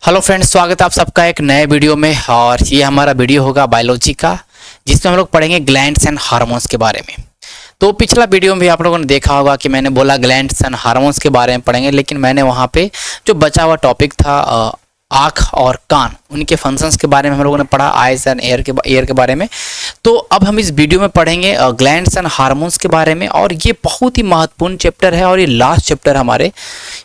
Hello friends, स्वागत है आप सबका एक नए वीडियो में। और ये हमारा वीडियो होगा बायोलॉजी का, जिसमें हम लोग पढ़ेंगे ग्लैंड्स एंड हार्मोन्स के बारे में। तो पिछला वीडियो में भी आप लोगों ने देखा होगा कि मैंने बोला ग्लैंड्स एंड हार्मोन्स के बारे में पढ़ेंगे, लेकिन मैंने वहाँ पे जो बचा हुआ टॉपिक था आँख और कान, उनके फंक्शंस के बारे में हम लोगों ने पढ़ा, आइज एंड एयर के बारे में। तो अब हम इस वीडियो में पढ़ेंगे ग्लैंड्स एंड हार्मोन्स के बारे में, और ये बहुत ही महत्वपूर्ण चैप्टर है और ये लास्ट चैप्टर हमारे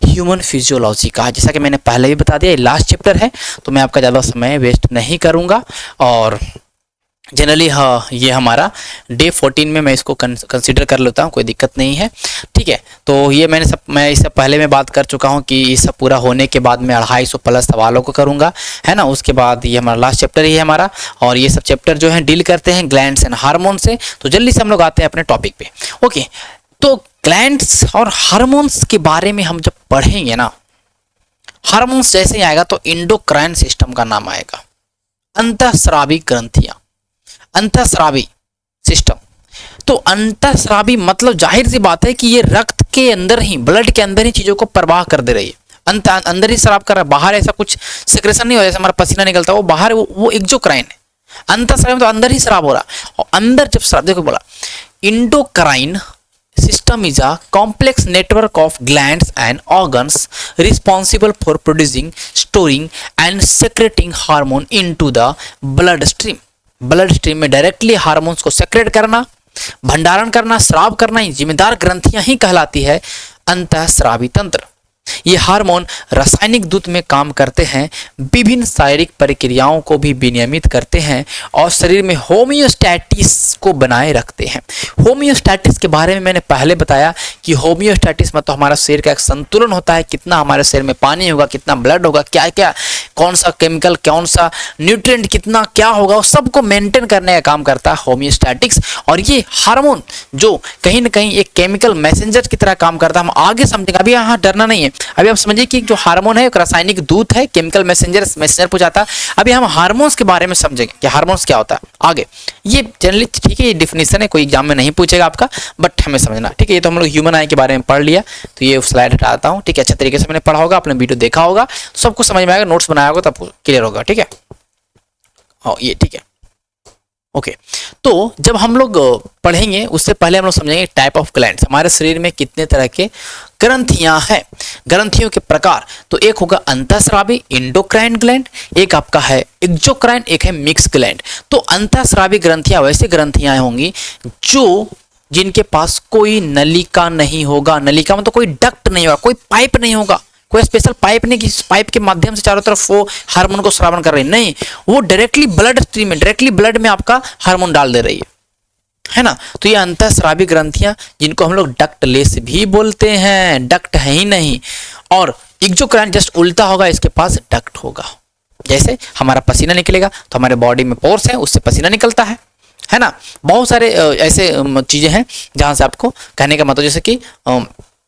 ह्यूमन फिजियोलॉजी का है। जैसा कि मैंने पहले भी बता दिया, ये लास्ट चैप्टर है, तो मैं आपका ज़्यादा समय वेस्ट नहीं करूँगा। और जनरली ये हमारा डे 14 में मैं इसको कंसीडर कर लेता हूँ, कोई दिक्कत नहीं है, ठीक है। तो ये मैं इससे पहले मैं बात कर चुका हूँ कि ये सब पूरा होने के बाद मैं 250 प्लस सवालों को करूँगा, है ना। उसके बाद ये हमारा लास्ट चैप्टर ही है हमारा, और ये सब चैप्टर जो है डील करते हैं ग्लैंड्स एंड हार्मोन से। तो जल्दी से हम लोग आते हैं अपने टॉपिक पे। ओके, तो ग्लैंड्स और हार्मोन्स के बारे में हम जब पढ़ेंगे ना, हार्मोन्स जैसे ही आएगा तो इंडोक्राइन सिस्टम का नाम आएगा, अंतःस्रावी ग्रंथियां, अंतःस्रावी सिस्टम। तो अंतःस्रावी मतलब जाहिर सी बात है कि ये रक्त के अंदर ही, ब्लड के अंदर ही चीजों को प्रवाह कर दे रही है, अंदर ही स्राव कर रहा है, बाहर ऐसा कुछ सेक्रेशन नहीं हो रहा, जैसे हमारा पसीना निकलता है वो बाहर, वो एक्सोक्राइन है। अंतःस्रावी तो अंदर ही स्राव हो रहा है, और अंदर जब स्राव, देखो बोला endocrine system is a complex network of glands and organs responsible for producing, storing and secreting hormone into the blood stream. Blood stream में डायरेक्टली हार्मोन्स को सेक्रेट करना, भंडारण करना, स्राव करना, ही जिम्मेदार ग्रंथियां ही कहलाती है अंतःस्रावी तंत्र। ये हार्मोन रासायनिक दूत में काम करते हैं, विभिन्न शारीरिक प्रक्रियाओं को भी विनियमित करते हैं और शरीर में होमियोस्टैटिस को बनाए रखते हैं। होमियोस्टैटिस के बारे में मैंने पहले बताया कि होमियोस्टैटिस मतलब हमारा शरीर का एक संतुलन होता है, कितना हमारे शरीर में पानी होगा, कितना ब्लड होगा, क्या क्या, कौन सा केमिकल, कौन सा न्यूट्रिएंट कितना क्या होगा, उस सबको मेंटेन करने का काम करता है होमियोस्टैटिक्स। और ये हार्मोन जो कहीं ना कहीं एक केमिकल मैसेंजर की तरह काम करता है, हम आगे समझेंगे, अभी यहाँ डरना नहीं है। अभी आप समझिए कि जो हार्मोन है एक रासायनिक दूत है, केमिकल मैसेंजर पहुंचाता है। अभी हम हार्मोन्स के बारे में समझेंगे कि हार्मोन्स क्या होता है आगे। ये जनरली ठीक है, ये डिफिनेशन है, कोई एग्जाम में नहीं पूछेगा आपका, बट हमें समझना, ठीक है। ये तो हम लोग ह्यूमन आई के बारे में पढ़ लिया, तो ये स्लाइड हटाता हूँ, ठीक है। अच्छा तरीके से मैंने पढ़ा होगा, आपने वीडियो देखा होगा, सबको समझ में आएगा, नोट्स बनाया होगा तब क्लियर होगा, ठीक है। ये ठीक है, ओके। तो जब हम लोग पढ़ेंगे उससे पहले हम लोग समझेंगे टाइप ऑफ ग्लैंड्स, हमारे शरीर में कितने तरह के ग्रंथियां हैं, ग्रंथियों के प्रकार। तो एक होगा अंतःस्रावी इंडोक्राइन ग्लैंड, एक आपका है एक्सोक्राइन, एक है मिक्स ग्लैंड। तो अंतःस्रावी ग्रंथियां वैसे ग्रंथियां होंगी जो जिनके पास कोई नलिका नहीं होगा, नलिका मतलब कोई डक्ट नहीं होगा, कोई पाइप नहीं होगा, कोई स्पेशल पाइप नहीं कि इस पाइप के माध्यम से चारों तरफ वो हार्मोन को स्रावन कर रही है, नहीं, वो डायरेक्टली ब्लड स्ट्रीम में, डायरेक्टली ब्लड में आपका हार्मोन डाल दे रही है ना। तो ये अंतःस्रावी ग्रंथियां, जिनको हम लोग डक्टलेस भी बोलते हैं, डक्ट है ही नहीं। और एक्सोक्राइन जस्ट उल्टा होगा, इसके पास डक्ट होगा। जैसे हमारा पसीना निकलेगा तो हमारे बॉडी में पोर्स है, उससे पसीना निकलता है ना। बहुत सारे ऐसे चीजें हैं जहां से आपको कहने का मतलब जैसे कि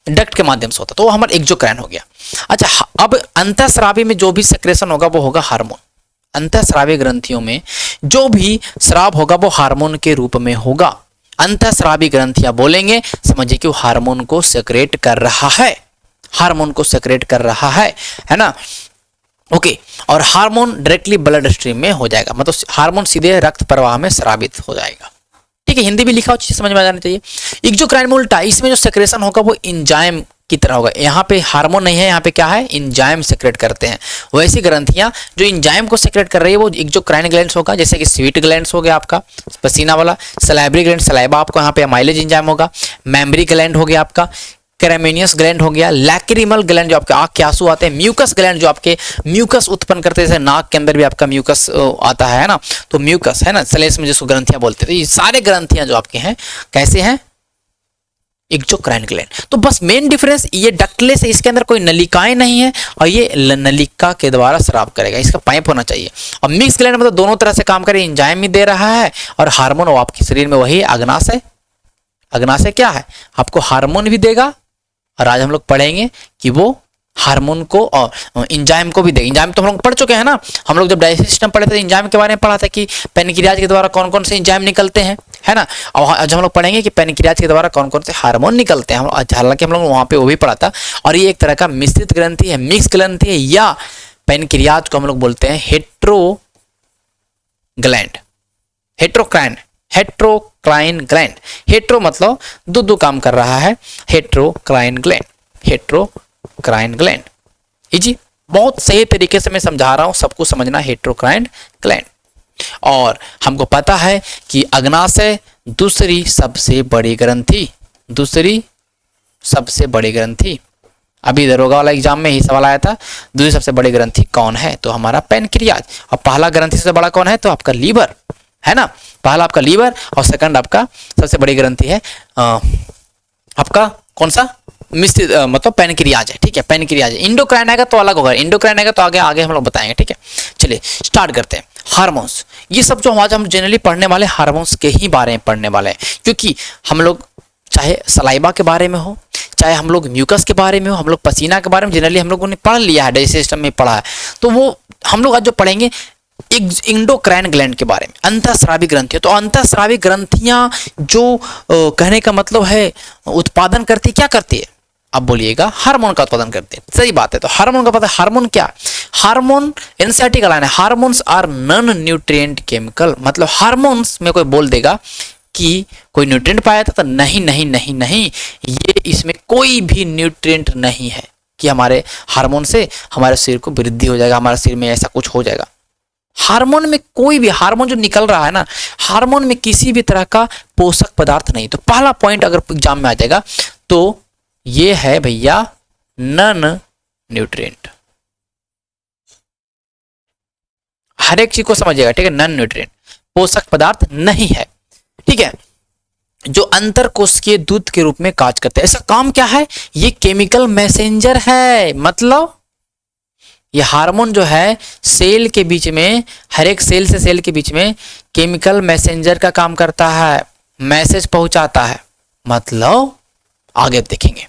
डक्ट के माध्यम से होता, तो वो हमारा एक्सोक्राइन हो गया। अच्छा, अब अंतःस्रावी में जो भी सेक्रेशन होगा वो होगा हार्मोन। अंतःस्रावी ग्रंथियों में जो भी स्राव होगा वो हार्मोन के रूप में होगा। अंतःस्रावी ग्रंथियां बोलेंगे, समझिए कि वो हार्मोन को सेक्रेट कर रहा है, हार्मोन को सेक्रेट कर रहा है ना। ओके, और हार्मोन डायरेक्टली ब्लड स्ट्रीम में हो जाएगा, मतलब हार्मोन सीधे रक्त प्रवाह में स्रावित हो जाएगा, ठीक है। हिंदी भी लिखा हो, चीज समझ में आ जानी चाहिए। एक्सोक्राइन में उल्टा, इसमें जो सेक्रेशन होगा वो एंजाइम की तरह होगा। यहाँ पे हार्मोन नहीं है, यहाँ पे क्या है, एंजाइम सेक्रेट करते हैं। वैसी ग्रंथियां जो एंजाइम को सेक्रेट कर रही है वो एक्सोक्राइन ग्लैंड्स होगा, जैसे कि स्वीट ग्लैंड्स हो गया आपका पसीना वाला, सलाइवरी ग्लैंड, सलाइवा आपको यहाँ पे माइलेज एंजाइम होगा, मेमरी ग्लैंड हो गया आपका, कैरामेनियस ग्लैंड हो गया, लैक्रिमल ग्लैंड जो आपके आँख के आंसू आते हैं, म्यूकस ग्लैंड जो आपके म्यूकस उत्पन्न करते हैं, जैसे नाक के अंदर भी आपका म्यूकस आता है ना, तो म्यूकस है ना, सलेस में जिसको ग्रंथियां बोलते हैं। ये सारे ग्रंथियां जो आपके हैं कैसे हैं, एक्सोक्राइन ग्लैंड। तो बस मेन डिफरेंस ये डक्टलेस है, इसके अंदर कोई नलिकाएं नहीं है, और ये नलिका के द्वारा स्राव करेगा, इसका पाइप होना चाहिए। और मिक्स ग्लैंड मतलब दोनों तरह से काम करे, एंजाइम भी दे रहा है और हार्मोन वो आपके शरीर में वही अग्नाशय, अग्नाशय क्या है, आपको हार्मोन भी देगा। और आज हम लोग पढ़ेंगे कि वो हार्मोन को और एंजाइम को भी देगा। एंजाइम तो हम लोग पढ़ चुके हैं ना, हम लोग जब डाइजेस्टिव सिस्टम पढ़े थे एंजाइम के बारे में पढ़ा था कि पैनक्रियाज के द्वारा कौन कौन से एंजाइम निकलते हैं, है ना। और आज हम लोग पढ़ेंगे कि पैनक्रियाज के द्वारा कौन कौन से हार्मोन निकलते हैं, हालांकि हम लोग वहाँ पे वो भी पढ़ा था। और ये एक तरह का मिश्रित ग्रंथि है, मिक्स ग्रंथि है, या पैनक्रियाज को हम लोग बोलते हैं हेट्रोग्लैंड, हेट्रोक्राइन, हेट्रोक्राइन ग्लैंड। हेट्रो मतलब दो काम कर रहा है, heterocrine gland, heterocrine gland. Easy, बहुत सही तरीके से मैं समझा रहा हूं, सबको समझना, हेट्रोक्राइन ग्लैंड। और हमको पता है कि अग्नाशय दूसरी सबसे बड़ी ग्रंथि, दूसरी सबसे बड़ी ग्रंथि, अभी दरोगा वाला एग्जाम में ही सवाल आया था, दूसरी सबसे बड़ी ग्रंथि कौन है, तो हमारा पैनक्रियाज। और पहला ग्रंथि सबसे बड़ा कौन है, तो आपका लीवर है ना, पहला आपका लीवर और सेकंड आपका सबसे बड़ी ग्रंथि है आपका कौन सा, मिश्रित मतलब पैनक्रियाज है, ठीक है, पैनक्रियाज। इंडोक्राइन आएगा तो अलग होगा, इंडोक्राइन आएगा तो आगे आगे हम लोग बताएंगे, ठीक है। चलिए स्टार्ट करते हैं। हार्मोन्स, ये सब जो आज हम जनरली पढ़ने वाले हार्मोन्स के ही बारे में पढ़ने वाले हैं, क्योंकि हम लोग चाहे सलाइवा के बारे में हो, चाहे हम लोग म्यूकस के बारे में हो, हम लोग पसीना के बारे में जनरली हम लोगों ने पढ़ लिया है, डाइजेस्टिव सिस्टम में पढ़ा है, तो वो हम लोग आज जो पढ़ेंगे इंडोक्राइन ग्लैंड के बारे में, अंतःस्रावी ग्रंथियां। तो अंतःस्रावी ग्रंथियां जो कहने का मतलब है उत्पादन करती, क्या करती है, अब बोलिएगा, हार्मोन का उत्पादन करते हैं, सही बात है। तो हार्मोन का पता है, हार्मोन क्या, हार्मोन एनसीईआरटी का लाइन है, hormones are non nutrient chemical. मतलब हार्मोन्स में कोई बोल देगा कि कोई न्यूट्रिएंट पाया था, तो नहीं नहीं नहीं नहीं, ये इसमें कोई भी न्यूट्रिएंट नहीं है कि हमारे हार्मोन से हमारे शरीर को वृद्धि हो जाएगा, हमारे शरीर में ऐसा कुछ हो जाएगा। हार्मोन में कोई भी, हार्मोन जो निकल रहा है ना, हार्मोन में किसी भी तरह का पोषक पदार्थ नहीं। तो पहला पॉइंट अगर एग्जाम में आ जाएगा तो ये है भैया नॉन न्यूट्रिएंट, हर एक चीज को समझिएगा, ठीक है, नॉन न्यूट्रिएंट, पोषक पदार्थ नहीं है, ठीक है, जो अंतर कोशिकीय दूध के रूप में कार्य करते हैं। ऐसा काम क्या है, ये केमिकल मैसेंजर है। मतलब ये हार्मोन जो है सेल के बीच में, हर एक सेल से सेल के बीच में केमिकल मैसेंजर का काम करता है, मैसेज पहुंचाता है। मतलब आगे देखेंगे,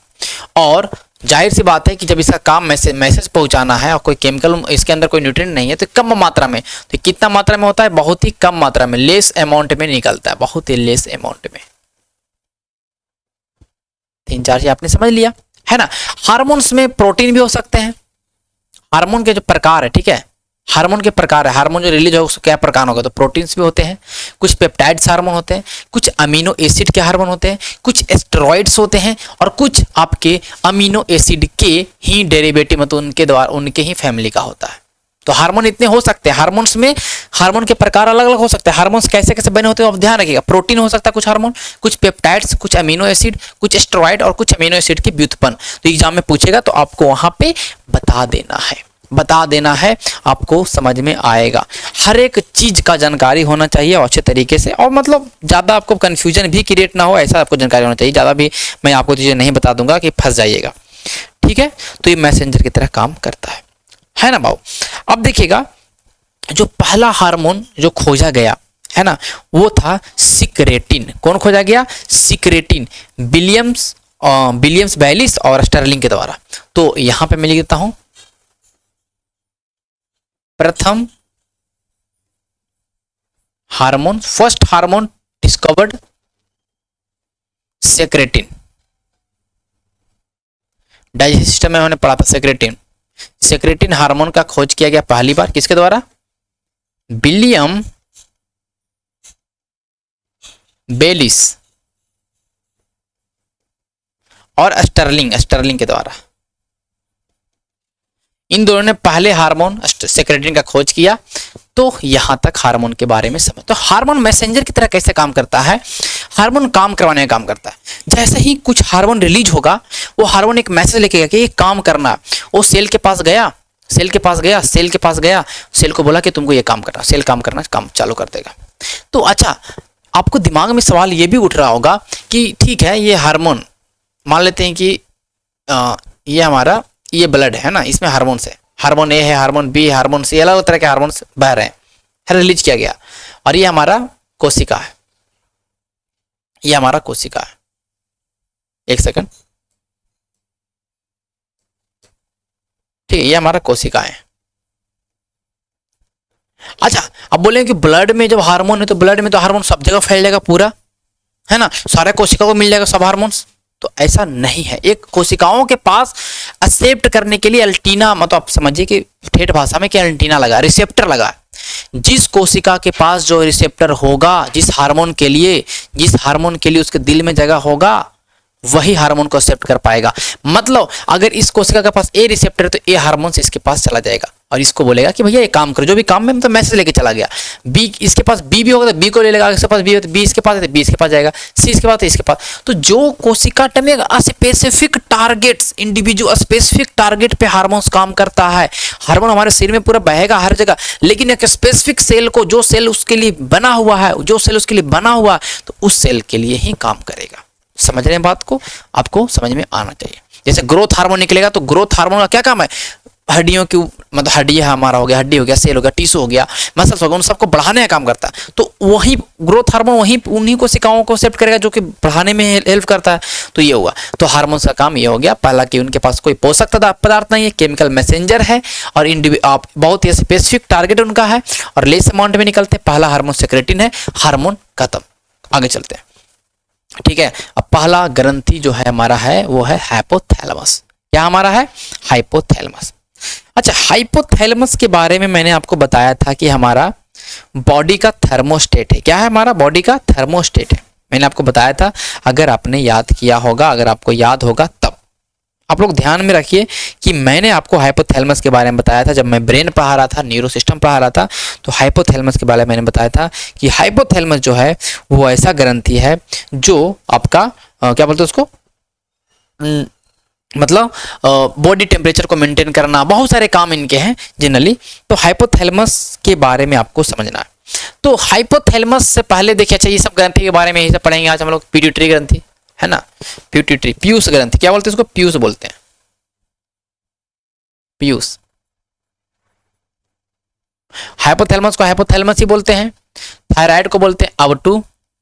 और जाहिर सी बात है कि जब इसका काम मैसेज पहुंचाना है और कोई केमिकल, इसके अंदर कोई न्यूट्रिएंट नहीं है, तो कम मात्रा में, तो कितना मात्रा में होता है, बहुत ही कम मात्रा में, लेस अमाउंट में निकलता है, बहुत ही लेस अमाउंट में। तीन चार चीज आपने समझ लिया है ना। हार्मोन्स में प्रोटीन भी हो सकते हैं, हार्मोन के जो प्रकार है, ठीक है, हार्मोन के प्रकार है, हार्मोन जो रिलीज हो उसको क्या प्रकार होगा, तो प्रोटीन्स भी होते हैं, कुछ पेप्टाइड्स हार्मोन होते हैं, कुछ अमीनो एसिड के हार्मोन होते हैं, कुछ एस्टेरॉइड्स होते हैं, और कुछ आपके अमीनो एसिड के ही डेरिवेटिव, मतलब उनके द्वारा, उनके ही फैमिली का होता है। तो हार्मोन इतने हो सकते हैं, हार्मोन्स में हार्मोन के प्रकार अलग अलग हो सकते हैं। हार्मोन्स कैसे कैसे बने होते हैं आप ध्यान रखिएगा, प्रोटीन हो सकता है कुछ हार्मोन, कुछ पेप्टाइड्स, कुछ अमीनो एसिड, कुछ एस्टेरॉइड और कुछ अमीनो एसिड की व्युत्पन्न। तो एग्जाम में पूछेगा तो आपको वहां पे बता देना है, बता देना है, आपको समझ में आएगा। हर एक चीज का जानकारी होना चाहिए और अच्छे तरीके से, और मतलब ज़्यादा आपको कन्फ्यूजन भी क्रिएट ना हो, ऐसा आपको जानकारी होना चाहिए। ज़्यादा भी मैं आपको चीज़ें नहीं बता दूंगा कि फंस जाइएगा, ठीक है। तो ये मैसेंजर की तरह काम करता है ना बाबू। अब देखिएगा, जो पहला हार्मोन जो खोजा गया है ना, वो था सिक्रेटिन। कौन खोजा गया, सिक्रेटिन, विलियम्स बैलिस और स्टर्लिंग के द्वारा। तो यहां पे मैं लिख देता हूं, प्रथम hormone, first hormone discovered secretin. Digestive system में हमने पढ़ा था सेक्रेटिन। सेक्रेटिन हार्मोन का खोज किया गया पहली बार किसके द्वारा, विलियम बेलिस और स्टर्लिंग के द्वारा। इन दोनों ने पहले हार्मोन सेक्रेटिन का खोज किया। तो यहां तक हार्मोन के बारे में समझ। तो हार्मोन मैसेंजर की तरह कैसे काम करता है, हार्मोन काम करवाने का काम करता है। जैसे ही कुछ हार्मोन रिलीज होगा, वो हार्मोन एक मैसेज लेके गया कि ये काम करना। वो सेल के पास गया, सेल के पास गया, सेल को बोला कि तुमको ये काम करना, सेल काम करना, काम चालू कर देगा। तो अच्छा, आपको दिमाग में सवाल ये भी उठ रहा होगा कि ठीक है, ये हार्मोन मान लेते हैं कि ये हमारा ये ब्लड है ना, इसमें हार्मोन है, हार्मोन ए है, हार्मोन बी, हार्मोन सी, अलग अलग तरह के हार्मोन्स बह रहे हैं, रिलीज किया गया। और ये हमारा कोशिका है, ये हमारा कोशिका है। एक सेकंड, ठीक है, ये हमारा कोशिका है। अच्छा, अब बोले कि ब्लड में जब हार्मोन है, तो ब्लड में तो हार्मोन सब जगह फैल जाएगा पूरा, है ना, सारे कोशिका को मिल जाएगा सब हार्मोन्स। तो ऐसा नहीं है। एक कोशिकाओं के पास एक्सेप्ट करने के लिए एंटीना, मतलब आप समझिए कि ठेठ भाषा में क्या एंटीना लगा, रिसेप्टर लगा। जिस कोशिका के पास जो रिसेप्टर होगा, जिस हार्मोन के लिए उसके दिल में जगह होगा, वही हार्मोन को एक्सेप्ट कर पाएगा। मतलब अगर इस कोशिका के पास ए रिसेप्टर है तो ए हार्मोन से इसके पास चला जाएगा और इसको बोलेगा कि भैया ये काम करो, जो भी काम में मतलब मैसेज लेके चला गया। बी इसके पास बी भी होगा तो बी को ले लेगा, इसके पास बी है तो बी इसके पास है तो बी इसके पास जाएगा, सी इसके पास तो इसके पास। तो जो कोशिका में specific targets, individual specific target पे हार्मोन्स काम करता है। हार्मोन हमारे शरीर में पूरा बहेगा हर जगह, लेकिन एक स्पेसिफिक सेल को, जो सेल उसके लिए बना हुआ है, तो उस सेल के लिए ही काम करेगा। समझ रहे हैं बात को? आपको समझ में आना चाहिए। जैसे ग्रोथ हार्मोन निकलेगा तो ग्रोथ हार्मोन का क्या काम है? हड्डियों की, मतलब हड्डी है हमारा, हो गया हड्डी, हो गया सेल, हो गया टिश्यू, हो गया मसल्स, हो गया, उन सबको बढ़ाने का काम करता है। तो वही ग्रोथ हार्मोन उन्हीं कोशिकाओं को सेप्ट करेगा जो कि बढ़ाने में हेल्प करता है। तो ये हुआ, तो हार्मोन्स का काम ये हो गया। पहला कि उनके पास कोई पोषक पदार्थ नहीं है, केमिकल मैसेंजर है, और बहुत ही स्पेसिफिक टारगेट उनका है और लेस अमाउंट में निकलते हैं। पहला हार्मोन सेक्रेटिन है, हार्मोन खत्म। आगे चलते हैं, ठीक है। अब पहला ग्रंथि जो है हमारा है वो है हाइपोथैलेमस। क्या हमारा है? हाइपोथैलेमस। अच्छा, हाइपोथैलेमस के बारे में मैंने आपको बताया था कि हमारा बॉडी का थर्मोस्टेट है। क्या है? हमारा बॉडी का थर्मोस्टेट है। मैंने आपको बताया था, अगर आपने याद किया होगा, अगर आपको याद होगा तब। आप लोग ध्यान में रखिए कि मैंने आपको हाइपोथैलेमस के बारे में बताया था जब मैं ब्रेन पढ़ा रहा था, न्यूरो सिस्टम पढ़ा रहा था, तो हाइपोथैलेमस के बारे में मैंने बताया था कि हाइपोथैलेमस जो है वो ऐसा ग्रंथि है जो आपका क्या बोलते हैं उसको, मतलब बॉडी टेम्परेचर को मेंटेन करना, बहुत सारे काम इनके हैं जनरली। तो हाइपोथैलेमस के बारे में आपको समझना है। तो हाइपोथैलेमस से पहले देखिए, अच्छा ये सब ग्रंथि के बारे में यही सब पढ़ेंगे आज हम लोग। पिट्यूटरी ग्रंथि है ना, पिट्यूटरी, पीयूष ग्रंथि, क्या बोलते हैं उसको? पीयूष बोलते हैं, पीयूष। हाइपोथैलेमस को हाइपोथैलेमस ही बोलते हैं। थायराइड को बोलते हैं अबटू,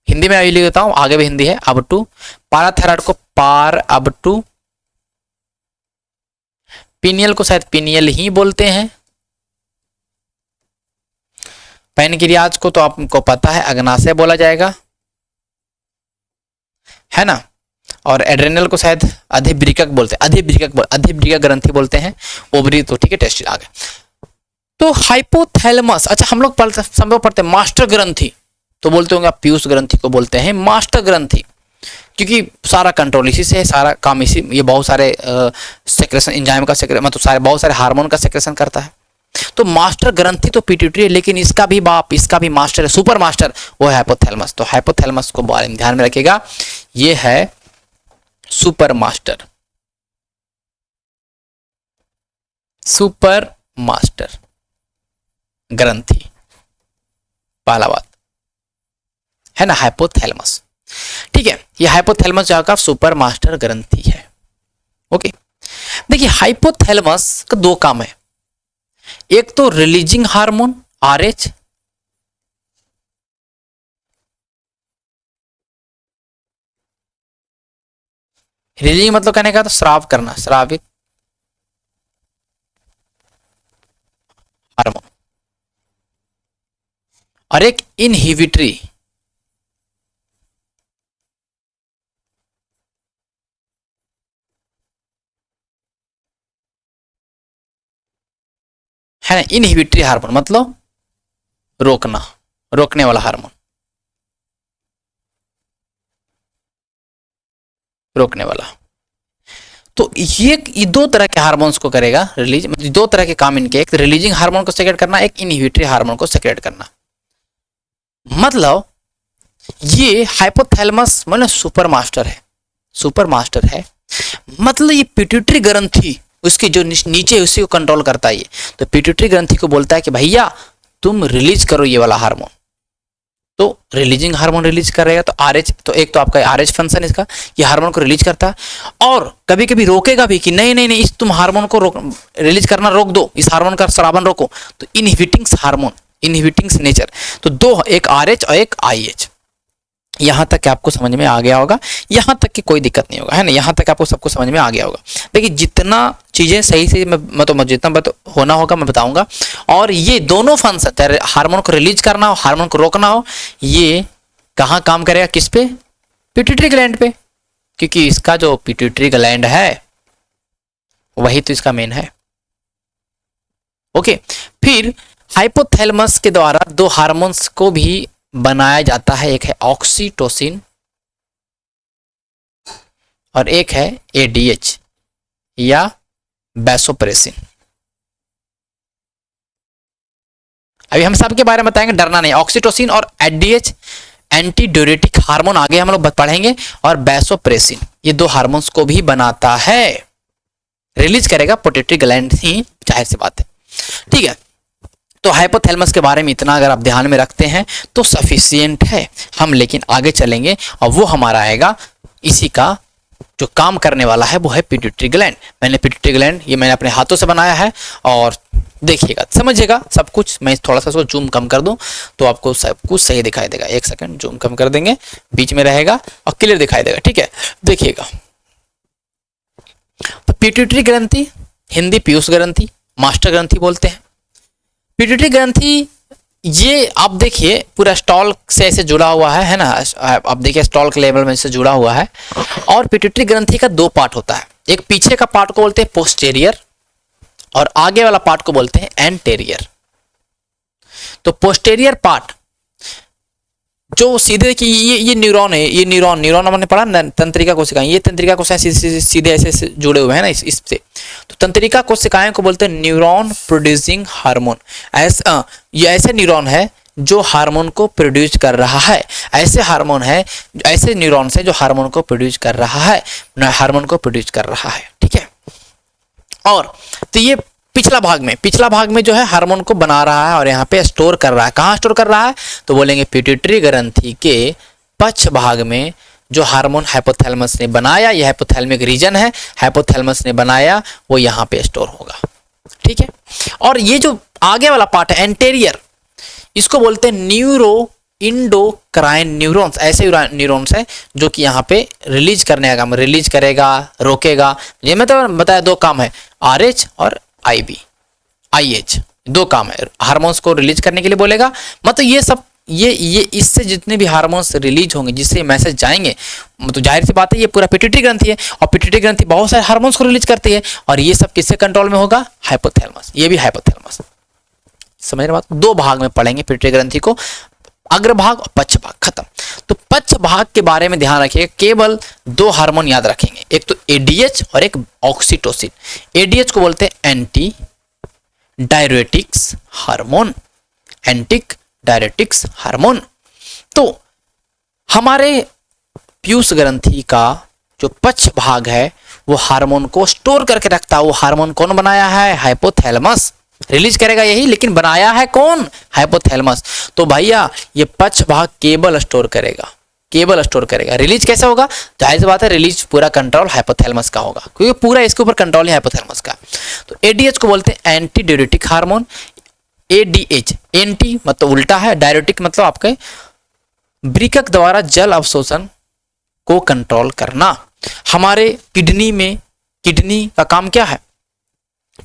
हिंदी में लिख देता हूं, आगे भी हिंदी है, अबटू। पाराथायराइड को पार अबटू। पीनियल को शायद पीनियल ही बोलते हैं। पैनक्रियाज को तो आपको पता है अग्नाशय बोला जाएगा, है ना। और एड्रेनल को शायद अधिवृक्क बोलते हैं, अधिवृक्क ग्रंथि बोलते हैं। ओवरी तो ठीक है, टेस्ट आ गए। तो हाइपोथैलेमस, अच्छा हम लोग पढ़ते हैं मास्टर ग्रंथि, तो बोलते होंगे आप पीयूष ग्रंथि को बोलते हैं मास्टर ग्रंथि, क्योंकि सारा कंट्रोल इसी से है, सारा काम इसी, ये बहुत सारे सेक्रेशन, एंजाइम का सेक्रेशन, मतलब बहुत सारे हार्मोन का सेक्रेशन करता है। तो मास्टर ग्रंथि तो पिट्यूटरी है, लेकिन इसका भी बाप, इसका भी मास्टर है, सुपर मास्टर, वो है हाइपोथैलेमस। तो हाइपोथैलेमस को बारे में ध्यान में रखिएगा, ये है सुपर मास्टर, सुपर मास्टर ग्रंथि, पहला बात है ना, हाइपोथैलेमस। ठीक है, ये हाइपोथैलेमस जाकर सुपर मास्टर ग्रंथि है। ओके, देखिए हाइपोथैलेमस का दो काम है, एक तो रिलीजिंग हार्मोन आरएच, रिलीजिंग मतलब कहने का तो स्राव करना, स्रावित हार्मोन, और एक इनहिबिटरी, है ना। इनहिबिटरी हार्मोन मतलब रोकना, रोकने वाला हार्मोन, रोकने वाला। तो ये दो तरह के हार्मोन्स को करेगा रिलीज, मतलब दो तरह के काम इनके, एक रिलीजिंग हार्मोन को सेक्रेट करना, एक इनहिबिटरी हार्मोन को सेक्रेट करना। मतलब ये हाइपोथैलेमस मतलब सुपर मास्टर है, सुपर मास्टर है, मतलब ये पिट्यूटरी ग्रंथि उसकी जो नीचे उसी को कंट्रोल करता है ये। तो पिट्यूटरी ग्रंथि को बोलता है कि भैया तुम रिलीज करो ये वाला हार्मोन, तो रिलीजिंग हार्मोन रिलीज करेगा। तो आरएच, तो एक तो आपका आरएच फंक्शन इसका, ये हार्मोन को रिलीज करता है, और कभी कभी रोकेगा भी कि नहीं नहीं नहीं, इस तुम हार्मोन को रिलीज करना रोक दो, इस हार्मोन का स्रावन रोको। तो इनहिबिटिंग हार्मोन, इनहिबिटिंग नेचर, तो दो, एक आरएच और एक आईएच। यहाँ तक आपको समझ में आ गया होगा, यहाँ तक कि कोई दिक्कत नहीं होगा, है ना। यहाँ तक आपको सबको समझ में आ गया होगा। देखिए जितना चीजें सही से मैं तो जितना होना होगा मैं बताऊंगा। और ये दोनों फंक्शन, चाहे हार्मोन को रिलीज करना हो, हार्मोन को रोकना हो, ये कहाँ काम करेगा, किस पे? पिट्यूटरी ग्लैंड पे। क्योंकि इसका जो पिट्यूटरी ग्लैंड है वही तो इसका मेन है। ओके, फिर हाइपोथैलेमस के द्वारा दो हार्मोन्स को भी बनाया जाता है, एक है ऑक्सीटोसिन और एक है एडीएच या वैसोप्रेसिन। अभी हम सबके बारे में बताएंगे, डरना नहीं। ऑक्सीटोसिन और एडीएच एंटी ड्यूरेटिक हार्मोन आगे हम लोग पढ़ेंगे, और वैसोप्रेसिन ये दो हार्मोन्स को भी बनाता है, रिलीज करेगा पिट्यूटरी ग्लैंड ही, जाहिर सी बात है। ठीक है, तो हाइपोथैलेमस के बारे में इतना अगर आप ध्यान में रखते हैं तो सफिशिएंट है। हम लेकिन आगे चलेंगे और वो हमारा आएगा, इसी का जो काम करने वाला है वो है पिट्यूटरी ग्लैंड। मैंने पिट्यूटरी ग्लैंड ये मैंने अपने हाथों से बनाया है, और देखिएगा समझिएगा सब कुछ। मैं थोड़ा सा इसको जूम कम कर दूं तो आपको सब कुछ सही दिखाई देगा। एक सेकंड, जूम कम कर देंगे, बीच में रहेगा और क्लियर दिखाई देगा। ठीक है, देखिएगा। तो पिट्यूटरी ग्रंथि, हिंदी पीयूष ग्रंथि, मास्टर ग्रंथि बोलते हैं। पिट्यूटरी ग्रंथि ये आप देखिए पूरा स्टॉल से ऐसे जुड़ा हुआ है ना, आप देखिए स्टॉल के लेवल में से जुड़ा हुआ है। और पिट्यूटरी ग्रंथि का दो पार्ट होता है, एक पीछे का पार्ट को बोलते हैं पोस्टेरियर और आगे वाला पार्ट को बोलते हैं एंटेरियर। तो पोस्टेरियर पार्ट जो सीधे की ये न्यूरॉन है, ये न्यूरॉन हमने पढ़ा ना, तंत्रिका कोशिकाएं, ये तंत्रिका कोशिकाएं सीधे ऐसे जुड़े हुए हैं ना इससे। तो तंत्रिका कोशिकाएं को बोलते हैं न्यूरॉन प्रोड्यूसिंग हार्मोन। ये ऐसे न्यूरॉन है जो हार्मोन को प्रोड्यूस कर रहा है, ऐसे हार्मोन है, ऐसे न्यूरॉन से जो हार्मोन को प्रोड्यूस कर रहा है, हार्मोन को प्रोड्यूस कर रहा है। ठीक है, और तो ये पिछला भाग में जो है हार्मोन को बना रहा है और यहाँ पे स्टोर कर रहा है। कहाँ स्टोर कर रहा है तो बोलेंगे पिट्यूटरी ग्रंथि के पक्ष भाग में जो हार्मोन हाइपोथैलेमस ने बनाया, ये हाइपोथैलेमिक रीजन है, हाइपोथैलेमस ने बनाया, वो यहाँ पे स्टोर होगा। ठीक है, और ये जो आगे वाला पार्ट है एंटेरियर, इसको बोलते हैं न्यूरो इंडोक्राइन न्यूरॉन्स। ऐसे न्यूरॉन्स है जो कि यहाँ पे रिलीज करने का काम, रिलीज करेगा, रोकेगा। ये मैं तो बताया दो काम है, RH और IH, दो काम है। हार्मोन्स को रिलीज करने के लिए बोलेगा, मतलब ये सब ये इससे जितने भी हार्मोन्स रिलीज होंगे, जिससे मैसेज जाएंगे, तो जाहिर सी बात है ये पूरा पिट्यूटरी ग्रंथि है, और पिट्यूटरी ग्रंथि बहुत सारे हार्मोन्स को रिलीज करती है, और ये सब किससे कंट्रोल में होगा, हाइपोथैलेमस। ये भी हाइपोथैलेमस। समझ रहे बात? दो भाग में पढ़ेंगे पिट्यूटरी ग्रंथि को, अग्र भाग और पच्छ भाग, खत्म। तो पच्छ भाग के बारे में ध्यान रखिएगा, केवल दो हार्मोन याद रखेंगे, एक तो एडीएच और एक ऑक्सीटोसिन। एडीएच को बोलते हैं anti diuretics hormone, antique diuretics hormone. तो हमारे पीयूष ग्रंथि का जो पच्छ भाग है वो हार्मोन को स्टोर करके रखता है। वो हार्मोन कौन बनाया है, हाइपोथैलेमस। रिलीज करेगा यही, लेकिन बनाया है कौन, हाइपोथैलेमस। तो भैया ये पच्छ भाग केवल स्टोर करेगा, केवल स्टोर करेगा। रिलीज कैसे होगा, जाहिर सी बात है रिलीज पूरा कंट्रोल हाइपोथैलेमस का होगा, क्योंकि पूरा इसके ऊपर कंट्रोल है हाइपोथैलेमस का। तो एडीएच को बोलते हैं anti diuretic hormone. ADH, anti मतलब उल्टा है, डायरेटिक मतलब आपके वृक्क द्वारा जल अवशोषण को कंट्रोल करना। हमारे किडनी का काम क्या है,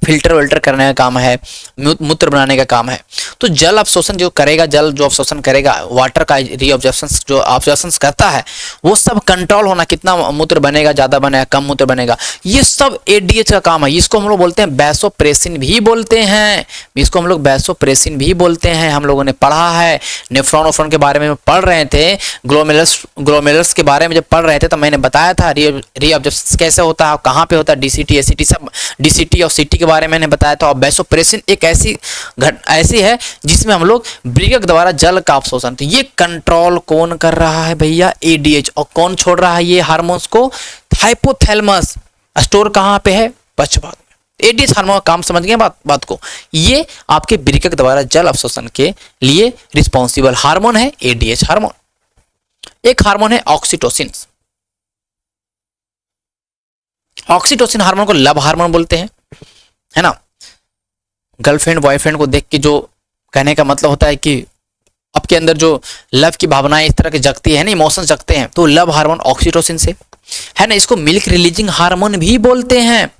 फिल्टर विल्टर करने का काम है, मूत्र बनाने का काम है। तो जल अवशोषण जो करेगा, जल जो अवशोषण करेगा, वाटर का रीअब्जॉर्प्शन जो अवशोषण करता है, वो सब कंट्रोल होना, कितना मूत्र बनेगा, ज्यादा बनेगा, कम मूत्र बनेगा, ये सब एडीएच का काम है। इसको हम लोग बोलते हैं वैसोप्रेसिन भी बोलते हैं, इसको हम लोग वैसोप्रेसिन भी बोलते हैं। हम लोगों ने पढ़ा है, नेफ्रॉन के बारे में पढ़ रहे थे, ग्लोमेरुलस के बारे में जब पढ़ रहे थे तो मैंने बताया था रीअब्जॉर्प्शन कैसे होता है, कहाँ पे होता है, डीसीटी एसीटी सब, डीसीटी और सीटी के बारे में मैंने बताया था। और वैसोप्रेसिन एक ऐसी है जिसमें हम लोग वृक्क द्वारा जल का अवशोषण, तो ये कंट्रोल कौन कर रहा है भैया, एडीएच। और कौन छोड़ रहा है ये हार्मोन्स को, हाइपोथैलेमस। स्टोर कहाँ पे है, पच्छ भाग में। एडीएच हार्मोन का काम समझ गए बात को, ये आपके वृक्क द्वारा जल अवशोषण के लिए रिस्पॉन्सिबल हार्मोन है एडीएच हार्मोन। एक हार्मोन है ऑक्सीटोसिन। ऑक्सीटोसिन हार्मोन को लव हार्मोन बोलते हैं, है ना। गर्लफ्रेंड बॉयफ्रेंड को देख के जो कहने का मतलब होता है कि आपके अंदर जो लव की भावनाएं इस तरह की जगती है ना, इमोशंस जगते हैं, तो लव हार्मोन ऑक्सीटोसिन से है ना। इसको मिल्क रिलीजिंग हार्मोन भी बोलते हैं,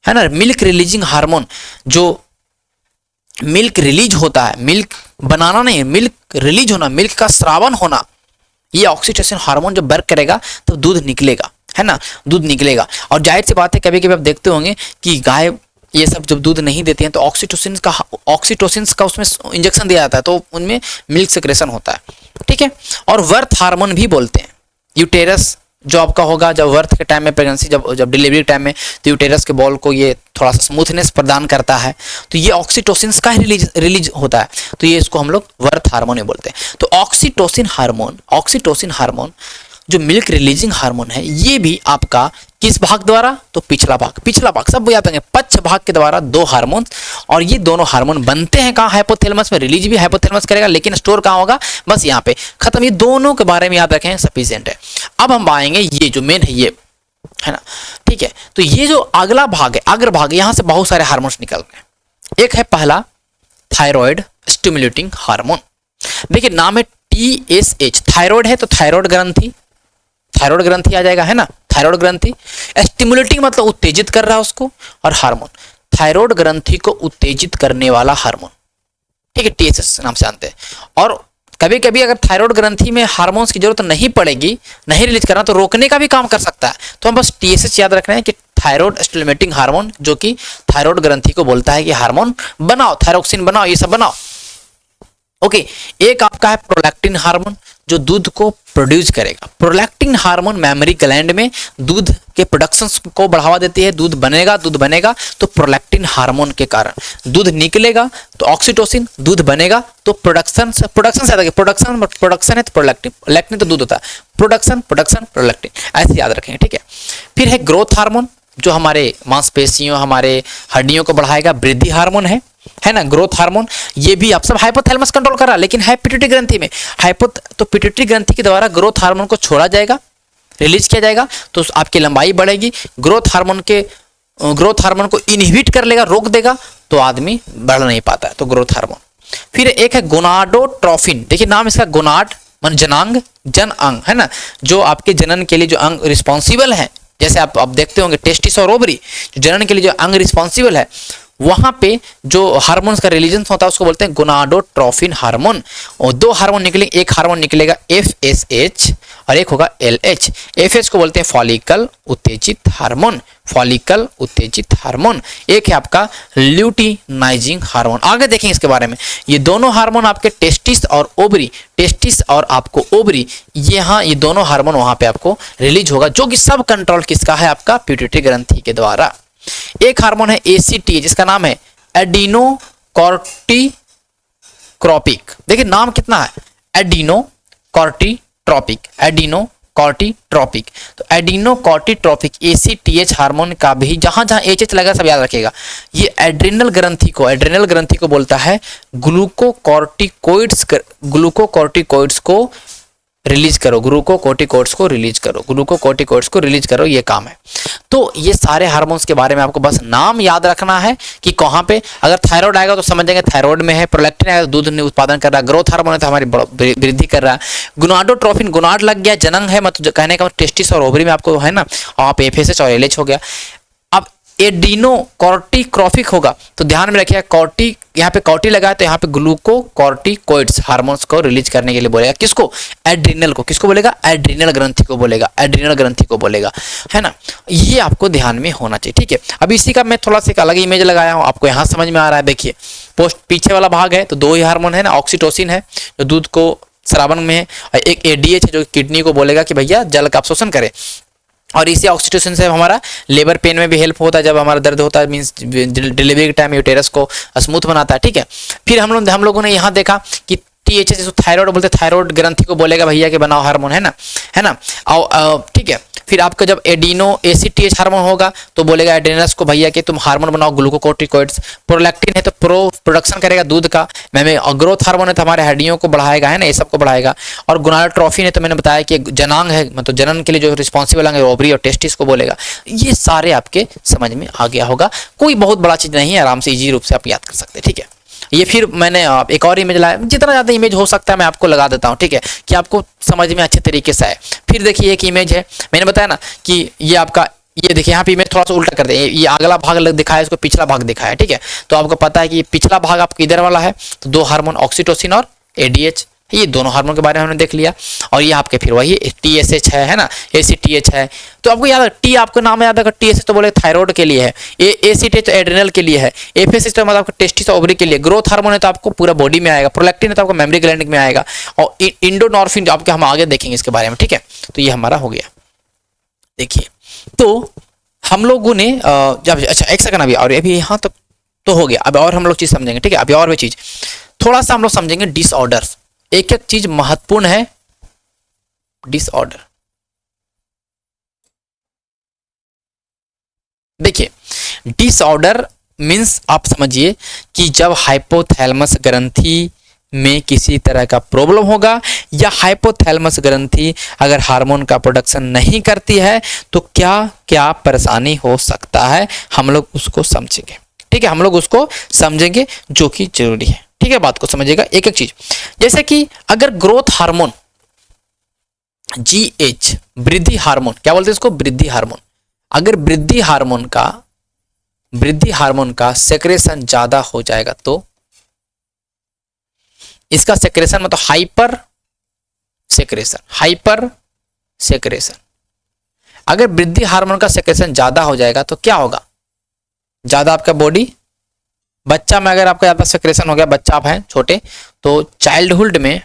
है ना। मिल्क रिलीजिंग हार्मोन, जो मिल्क रिलीज होता है, मिल्क बनाना नहीं, मिल्क रिलीज होना, मिल्क का स्रावन होना, ये ऑक्सीटोसिन हार्मोन जब वर्क करेगा तो दूध निकलेगा। है ना, दूध निकलेगा। और जाहिर सी बात है कभी कभी आप देखते होंगे कि गाय ये सब जब दूध नहीं देती हैं तो ऑक्सीटोसिन का उसमें इंजेक्शन दिया जाता है, तो उनमें मिल्क सेक्रेशन होता है, ठीक है। और वर्थ हार्मोन भी बोलते हैं। यूटेरस जो आपका होगा जब वर्थ के टाइम में, प्रेगनेंसी जब डिलीवरी टाइम में, तो यूटेरस के बॉल को ये थोड़ा सा स्मूथनेस प्रदान करता है, तो ये ऑक्सीटोसिन का रिलीज होता है, तो ये इसको हम लोग वर्थ हार्मोन बोलते हैं। तो ऑक्सीटोसिन हार्मोन जो मिल्क रिलीजिंग हार्मोन है, ये भी आपका किस भाग द्वारा, तो पिछला भाग सब याद रखेंगे, पक्ष भाग के द्वारा दो हार्मोन, और ये दोनों हार्मोन बनते हैं कहाँ, हाइपोथैलेमस में, रिलीज भी हाइपोथैलेमस करेगा, लेकिन स्टोर कहाँ होगा, बस यहाँ पे, खत्म। ये दोनों के बारे में याद रखें, सफिशिएंट है। अब हम आएंगे ये जो मेन है ये, है ना, ठीक है। तो ये जो अगला भाग है, अग्रभाग, यहाँ से बहुत सारे हार्मोन्स निकल रहे हैं। एक है पहला थायराइड स्टिमुलेटिंग हार्मोन। देखिए नाम है TSH, थायराइड है तो थायराइड ग्रंथि आ जाएगा, है ना, थायराइड ग्रंथि। स्टिमुलेटिंग मतलब उत्तेजित कर रहा है उसको, और हार्मोन थायराइड ग्रंथि को उत्तेजित करने वाला हार्मोन, ठीक है, TSH नाम से जानते हैं। और कभी कभी अगर थायराइड ग्रंथि में हार्मोन्स की जरूरत नहीं पड़ेगी, नहीं रिलीज करना, तो रोकने का भी काम कर सकता है। तो हम बस TSH याद रख रहे हैं कि थायराइड स्टिमुलेटिंग हार्मोन, जो कि थायराइड ग्रंथि को बोलता है कि हार्मोन बनाओ, थायरोक्सिन बनाओ, ये सब बनाओ, ओके। एक आपका है प्रोलैक्टिन हार्मोन, जो दूध को प्रोड्यूस करेगा। प्रोलैक्टिन हार्मोन मेमोरी ग्लैंड में दूध के प्रोडक्शन को बढ़ावा देती है, दूध बनेगा तो प्रोलैक्टिन हार्मोन के कारण दूध निकलेगा, तो ऑक्सीटोसिन, दूध बनेगा तो प्रोडक्शन से प्रोडक्शन है तो प्रोलैक्टिन, लैक्टिन तो दूध होता है, प्रोडक्शन प्रोलैक्टिन, ऐसे याद रखेंगे, ठीक है। फिर है ग्रोथ हार्मोन, जो हमारे मांसपेशियों, हमारे हड्डियों को बढ़ाएगा, वृद्धि हार्मोन है ना, ग्रोथ हार्मोन। ये भी आप सब हाइपोथैलेमस कंट्रोल कर रहा है, लेकिन है पिट्यूटरी ग्रंथि में, तो पिट्यूटरी ग्रंथि के द्वारा ग्रोथ हार्मोन को छोड़ा जाएगा, रिलीज किया जाएगा, तो आपकी लंबाई बढ़ेगी। ग्रोथ हार्मोन को इनहिबिट कर लेगा, रोक देगा, तो आदमी बढ़ नहीं पाता है, तो ग्रोथ हार्मोन। फिर एक है गोनाडोट्रोफिन, देखिए नाम इसका, गोनाड मन जनांग, जन अंग, है ना, जो आपके जनन के लिए जो अंग रिस्पॉन्सिबल है, जैसे आप देखते होंगे टेस्टिस और ओवरी, जनन के लिए जो अंग रिस्पॉन्सिबल है, वहां पे जो हार्मोन्स का रिलीजन होता है उसको बोलते हैं गोनाडोट्रोफिन हार्मोन। और दो हार्मोन निकलेंगे, एक हार्मोन निकलेगा FSH और एक होगा LH। FH को बोलते हैं फॉलिकल उत्तेजित हार्मोन, एक है आपका ल्यूटिनाइजिंग हार्मोन। आगे देखेंगे इसके बारे में। ये दोनों हार्मोन आपके टेस्टिस और आपको ओवरी, ये दोनों हार्मोन वहां पे आपको रिलीज होगा, जो कि सब कंट्रोल किसका है, आपका पिट्यूटरी ग्रंथि के द्वारा। एक हार्मोन है ACTH, जिसका नाम है एडिनोकॉर्टिकोट्रोपिक। देखिए नाम कितना है, एडिनोकॉर्टिट्रोपिक। तो एडिनोकॉर्टिट्रोपिक ACTH हार्मोन का भी जहां जहां HH लगा सब याद रखिएगा। ये एड्रिनल ग्रंथि को बोलता है ग्लूकोकॉर्टिकोइड्स को रिलीज करो, ये काम है। तो ये सारे हार्मोन्स के बारे में आपको बस नाम याद रखना है कि कहाँ पे, अगर थायराइड आएगा तो समझ जाएंगे थायराइड में है, प्रोलैक्टिन आएगा तो दूध उत्पादन कर रहा है, ग्रोथ हार्मोन है तो हमारी वृद्धि कर रहा है, गोनाडोट्रोफिन, गोनाड लग गया, जनंग है, मतलब कहने का टेस्टिस और ओवरी में आपको है ना, और आप FSH और LH हो गया। अब एडिनोकॉर्टिकोट्रोपिक होगा तो ध्यान में रखिएगा, कॉर्टी यहाँ पे कॉर्टी लगा है तो यहाँ पे ग्लूकोकॉर्टिकोइड्स हार्मोन्स को रिलीज करने के लिए बोलेगा, किसको, एड्रिनल को, किसको बोलेगा, एड्रिनल ग्रंथि को बोलेगा, है ना। ये आपको ध्यान में होना चाहिए, ठीक है। अब इसी का मैं थोड़ा सा एक अलग इमेज लगाया हूँ, आपको यहाँ समझ में आ रहा है। देखिए पीछे वाला भाग है तो दो ही हार्मोन है ना, ऑक्सीटोसिन है जो दूध को स्रावन में है, और एक ADH है जो किडनी को बोलेगा कि भैया जल का अवशोषण करे, और इसी ऑक्सीटोसिन से हमारा लेबर पेन में भी हेल्प होता है, जब हमारा दर्द होता है, मींस डिलीवरी के टाइम यूटेरस को स्मूथ बनाता है, ठीक है। फिर हम लोगों ने यहाँ देखा कि THS जिसको थायराइड बोलते हैं, थायराइड ग्रंथि को बोलेगा भैया कि बनाओ हार्मोन, है ना, और ठीक है। फिर आपका जब ACTH हार्मोन होगा तो बोलेगा एड्रेनस को भैया कि तुम हार्मोन बनाओ ग्लूकोकॉर्टिकोइड्स। प्रोलैक्टिन है तो प्रोडक्शन करेगा दूध का, और ग्रोथ हार्मोन है तो हमारे हड्डियों को बढ़ाएगा, है ना, ये सब को बढ़ाएगा। और गोनाडोट्रोफिन है तो मैंने बताया कि जनांग है, मतलब जनन के लिए जो रिस्पॉन्सिबल है ओवरी और टेस्टिस को बोलेगा। ये सारे आपके समझ में आ गया होगा, कोई बहुत बड़ा चीज़ नहीं है, आराम से ईजी रूप से आप याद कर सकते हैं, ठीक है। ये फिर मैंने एक और इमेज लाया, जितना ज़्यादा इमेज हो सकता है मैं आपको लगा देता हूँ, ठीक है, कि आपको समझ में अच्छे तरीके से आए। फिर देखिए एक इमेज है, मैंने बताया ना कि ये आपका, ये देखिए यहाँ पे इमेज थोड़ा सा उल्टा कर दे, ये अगला भाग दिखाया, इसको पिछला भाग दिखाया, ठीक है। तो आपको पता है कि पिछला भाग आपको इधर वाला है, तो दो हार्मोन ऑक्सीटोसिन और ADH, ये दोनों हार्मोन के बारे में हमने देख लिया। और ये आपके फिर वही TSH है ना, ACTH है। तो आपको याद है टी, आपको नाम याद है, TSH तो बोले थायराइड के लिए है, ACTH तो एड्रिनल के लिए है, FSH तो मतलब आपका टेस्टिस ओवरी के लिए, ग्रोथ हार्मोन है तो आपको पूरा बॉडी में आएगा, प्रोलैक्टिन है तो आपको मेमोरी ग्लैंड में आएगा, और इंडोनॉर्फिन जो आपके हम आगे देखेंगे इसके बारे में, ठीक है। तो ये हमारा हो गया। देखिए तो हम लोगों ने जब, अच्छा एक सेकंड, अभी यहाँ तक तो हो गया। अब और हम लोग चीज समझेंगे, ठीक है। अभी और भी चीज थोड़ा सा हम लोग समझेंगे, डिसऑर्डर्स, एक एक चीज महत्वपूर्ण है। डिसऑर्डर देखिए, डिसऑर्डर मीन्स आप समझिए कि जब हाइपोथैलेमस ग्रंथि में किसी तरह का प्रॉब्लम होगा, या हाइपोथैलेमस ग्रंथि अगर हार्मोन का प्रोडक्शन नहीं करती है तो क्या क्या परेशानी हो सकता है, हम लोग उसको समझेंगे, ठीक है। हम लोग उसको समझेंगे जो कि जरूरी है, ठीक है। बात को समझिएगा एक एक चीज। जैसे कि अगर ग्रोथ हार्मोन GH, वृद्धि हार्मोन, क्या बोलते हैं इसको, वृद्धि हार्मोन, अगर वृद्धि हार्मोन का सेक्रेशन ज्यादा हो जाएगा तो इसका सेक्रेशन मतलब हाइपर सेक्रेशन, अगर वृद्धि हार्मोन का सेक्रेशन ज्यादा हो जाएगा तो क्या होगा, ज्यादा आपका बॉडी, बच्चा में अगर आपका ज्यादा सेक्रेशन हो गया, बच्चा आप हैं छोटे, तो चाइल्डहुड में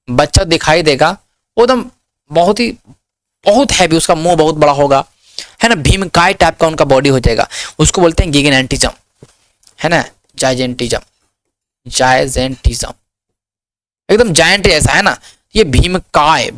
बच्चा दिखाई देगा एकदम बहुत हैवी, उसका मुंह बहुत बड़ा होगा, है ना, भीमकाय टाइप का उनका बॉडी हो जाएगा, उसको बोलते हैं गिगेनेंटिज्म, है ना, जायजेंटिज्म, एकदम जायंट जैसा, है ना। ये भीमकाय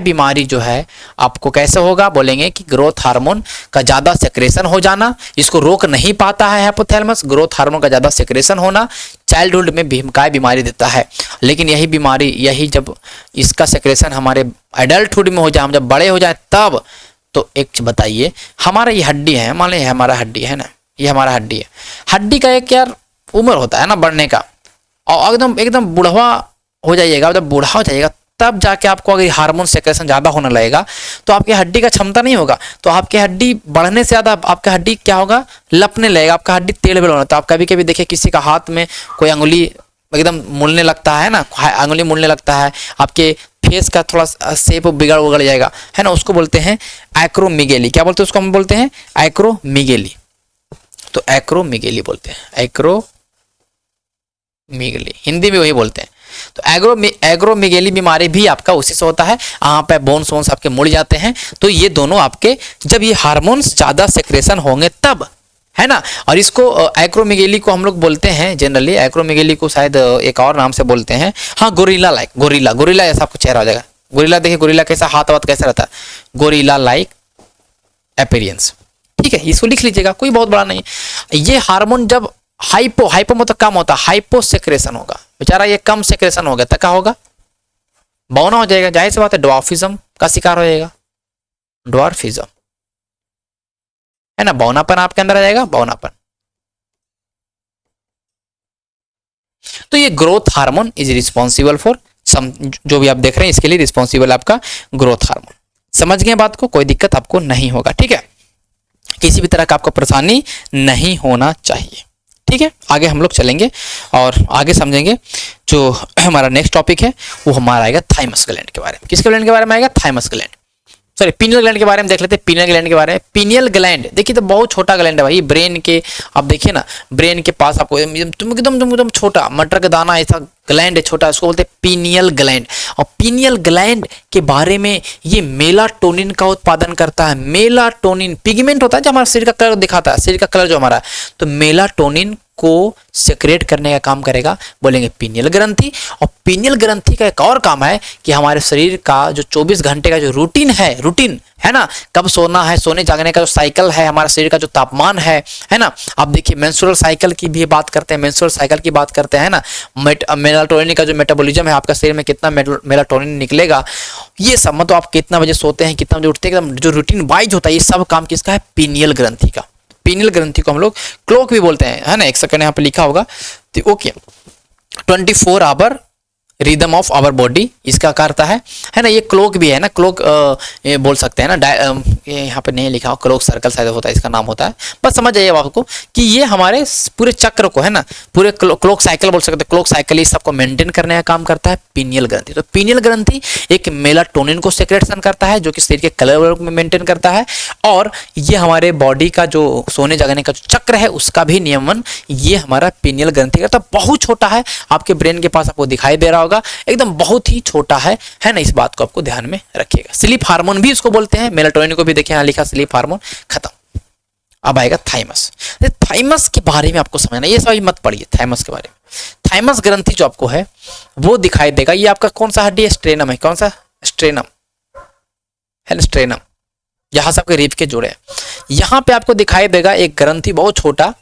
बीमारी जो है आपको कैसे होगा, बोलेंगे कि ग्रोथ हार्मोन का ज्यादा सेक्रेशन हो जाना, इसको रोक नहीं पाता है हाइपोथैलेमस, ग्रोथ हार्मोन का ज्यादा सेक्रेशन होना चाइल्डहुड में भीमकाय बीमारी देता है। लेकिन यही बीमारी, यही जब इसका सेक्रेशन हमारे एडल्टहुड में हो जाए, हम जब बड़े हो जाए तब, तो एक बताइए, हमारा ये हड्डी है, मान लीजिए हमारा हड्डी है ना, ये हमारा हड्डी है, हड्डी का एक यार उम्र होता है ना बढ़ने का, और एकदम बुढ़वा हो जाइएगा, जब बूढ़ा हो जाइएगा तब जाके आपको अगर हार्मोन सेक्रेशन ज्यादा होने लगेगा तो आपकी हड्डी का क्षमता नहीं होगा, तो आपकी हड्डी बढ़ने से ज्यादा आपका हड्डी क्या होगा, लपने लगेगा, आपका हड्डी टेढ़ बेढ़ होना। तो आप कभी कभी देखिए किसी का हाथ में कोई अंगुली एकदम मुड़ने लगता है ना, अंगुली मुड़ने लगता है, आपके फेस का थोड़ा शेप बिगड़ जाएगा, है ना, उसको बोलते हैं एक्रोमीगेली। क्या बोलते हैं उसको, हम बोलते हैं एक्रोमीगेली। तो एक्रोमीगेली बोलते हैं, एक्रोमीगेली हिंदी में वही बोलते हैं। तो एक्रोमीगेली बीमारी भी आपका उसी से होता है, यहाँ पे बोन्स वोन्स आपके मुड़ जाते हैं। तो ये दोनों आपके जब ये हार्मोन्स ज्यादा सेक्रेशन होंगे तब, है ना। और इसको एक्रोमीगेली को हम लोग बोलते हैं जनरली, एक्रोमीगेली को शायद एक और नाम से बोलते हैं, हाँ, गोरिल्ला लाइक, गोरिल्ला ऐसा आपको चेहरा हो जाएगा। गोरिल्ला देखिए, गोरिल्ला कैसा हाथ वाथ कैसा रहता है, गोरिल्ला लाइक अपीयरेंस, ठीक है, इसको लिख लीजिएगा, कोई बहुत बड़ा नहीं। ये हार्मोन जब हाइपो मतलब कम होता है, हाइपो सेक्रेशन होगा, बेचारा ये कम सेक्रेशन हो गया तो क्या होगा, बौना हो जाएगा, जाहिर सी बात है ड्वार्फिज्म का शिकार हो जाएगा, ड्वार्फिज्म, है ना, बौनापन आपके अंदर आ जाएगा, बौनापन। तो ये growth hormone is responsible for some, जो भी आप देख रहे हैं इसके लिए रिस्पॉन्सिबल आपका ग्रोथ हार्मोन। समझ गए बात को, कोई दिक्कत आपको नहीं होगा, ठीक है, किसी भी तरह का आपको परेशानी नहीं होना चाहिए, ठीक है। आगे हम लोग चलेंगे और आगे समझेंगे जो हमारा नेक्स्ट टॉपिक है, वो हमारा आएगा थाइमस ग्लैंड के बारे में। किसके ग्लैंड के बारे में आएगा, thymus gland, sorry pineal gland के बारे में देख लेते हैं। पीनियल ग्लैंड के बारे में, पीनियल ग्लैंड देखिए तो बहुत छोटा ग्लैंड है भाई, ब्रेन के, आप देखिए ना, ब्रेन के पास आपको एकदम छोटा मटर का दाना ऐसा ग्लैंड है छोटा, उसको बोलते हैं पीनियल ग्लैंड। और पीनियल ग्लैंड के बारे में ये मेलाटोनिन का उत्पादन करता है। मेलाटोनिन पिगमेंट होता है जो हमारा शरीर का कलर दिखाता है, शरीर का कलर जो हमारा, तो मेलाटोनिन को सेक्रेट करने का काम करेगा, बोलेंगे पीनियल ग्रंथि। और पीनियल ग्रंथि का एक और काम है कि हमारे शरीर का जो 24 घंटे का जो रूटीन है ना, कब सोना है, सोने जागने का जो साइकिल है, हमारे शरीर का जो तापमान है ना, आप देखिए मेंस्ट्रुअल साइकिल की भी बात करते हैं, मेंस्ट्रुअल साइकिल की बात करते हैं ना, मेलाटोनिन का जो मेटाबॉलिज्म है आपका शरीर में, कितना मेलाटोनिन निकलेगा, ये सब, मतलब आप कितना बजे सोते हैं, कितना बजे उठते हैं, एकदम जो रूटीन वाइज होता है, ये सब काम किसका है, पीनियल ग्रंथि का। पीनियल ग्रंथि को हम लोग क्लॉक भी बोलते हैं, है ना, एक सेकंड यहाँ पे लिखा होगा, तो okay, 24 hour rhythm of our body, इसका करता है ना। ये क्लॉक भी है ना, क्लॉक ये बोल सकते हैं ना। ये यहाँ पे नहीं लिखा हो, क्लॉक सर्कल शायद होता है, इसका नाम होता है। बस समझ जाइए आपको कि ये हमारे पूरे चक्र को है ना, पूरे क्लॉक साइकिल बोल सकते हैं। क्लॉक साइकिल इस सबको मेंटेन करने का काम करता है पीनियल ग्रंथि। तो पीनियल ग्रंथि एक मेलाटोनिन को सेक्रेशन करता है, जो कि शरीर के कलर में मेंटेन करता है, और ये हमारे बॉडी का जो सोने जगने का जो चक्र है उसका भी नियमन ये हमारा पीनियल ग्रंथि करता है। बहुत छोटा है, आपके ब्रेन के पास आपको दिखाई दे रहा होगा, एकदम बहुत ही छोटा है ना। इस बात को आपको ध्यान में रखिएगा। स्लीप हार्मोन भी इसको बोलते हैं, मेलाटोनिन को भी देखिए यहाँ लिखा स्लीप हार्मोन, खत्म। अब आएगा थाइमस। थाइमस के बारे में आपको समझना, ये सभी मत पढ़िए थाइमस के बारे में। थाइमस ग्रंथि जो आपको है वो दिखाई देगा, ये आपका कौन सा हड्डी है, स्ट्रेनम है। कौन सा, स्ट्रेनम है ना, स्ट्रेनम, यहां से आपके रीफ के जुड़े हैं। यहां पे आपको दिखाई देगा एक ग्रंथि बहुत छोटा,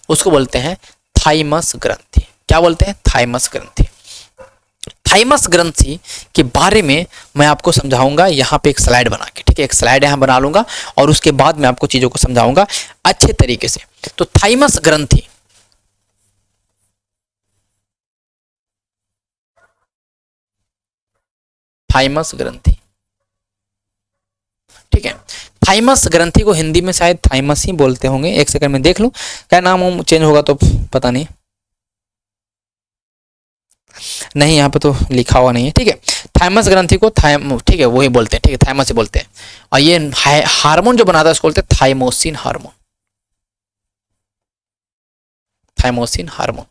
उसको बोलते हैं थाइमस ग्रंथि। क्या बोलते हैं, थाइमस ग्रंथि। थाइमस ग्रंथि के बारे में मैं आपको समझाऊंगा यहाँ पे एक स्लाइड बना के, ठीक है। एक स्लाइड यहाँ बना लूंगा और उसके बाद मैं आपको चीजों को समझाऊंगा अच्छे तरीके से। तो थाइमस ग्रंथि, थाइमस ग्रंथि, ठीक है। थाइमस ग्रंथि को हिंदी में शायद थाइमस ही बोलते होंगे, एक सेकंड में देख लूं, क्या नाम चेंज होगा तो पता नहीं, नहीं यहाँ पे तो लिखा हुआ नहीं है, ठीक है। थाइमस ग्रंथि को ठीक है वही बोलते हैं, ठीक है, थाइमस ही बोलते हैं। और ये हार्मोन जो बनाता है उसको बोलते हैं thymosin hormone, thymosin hormone.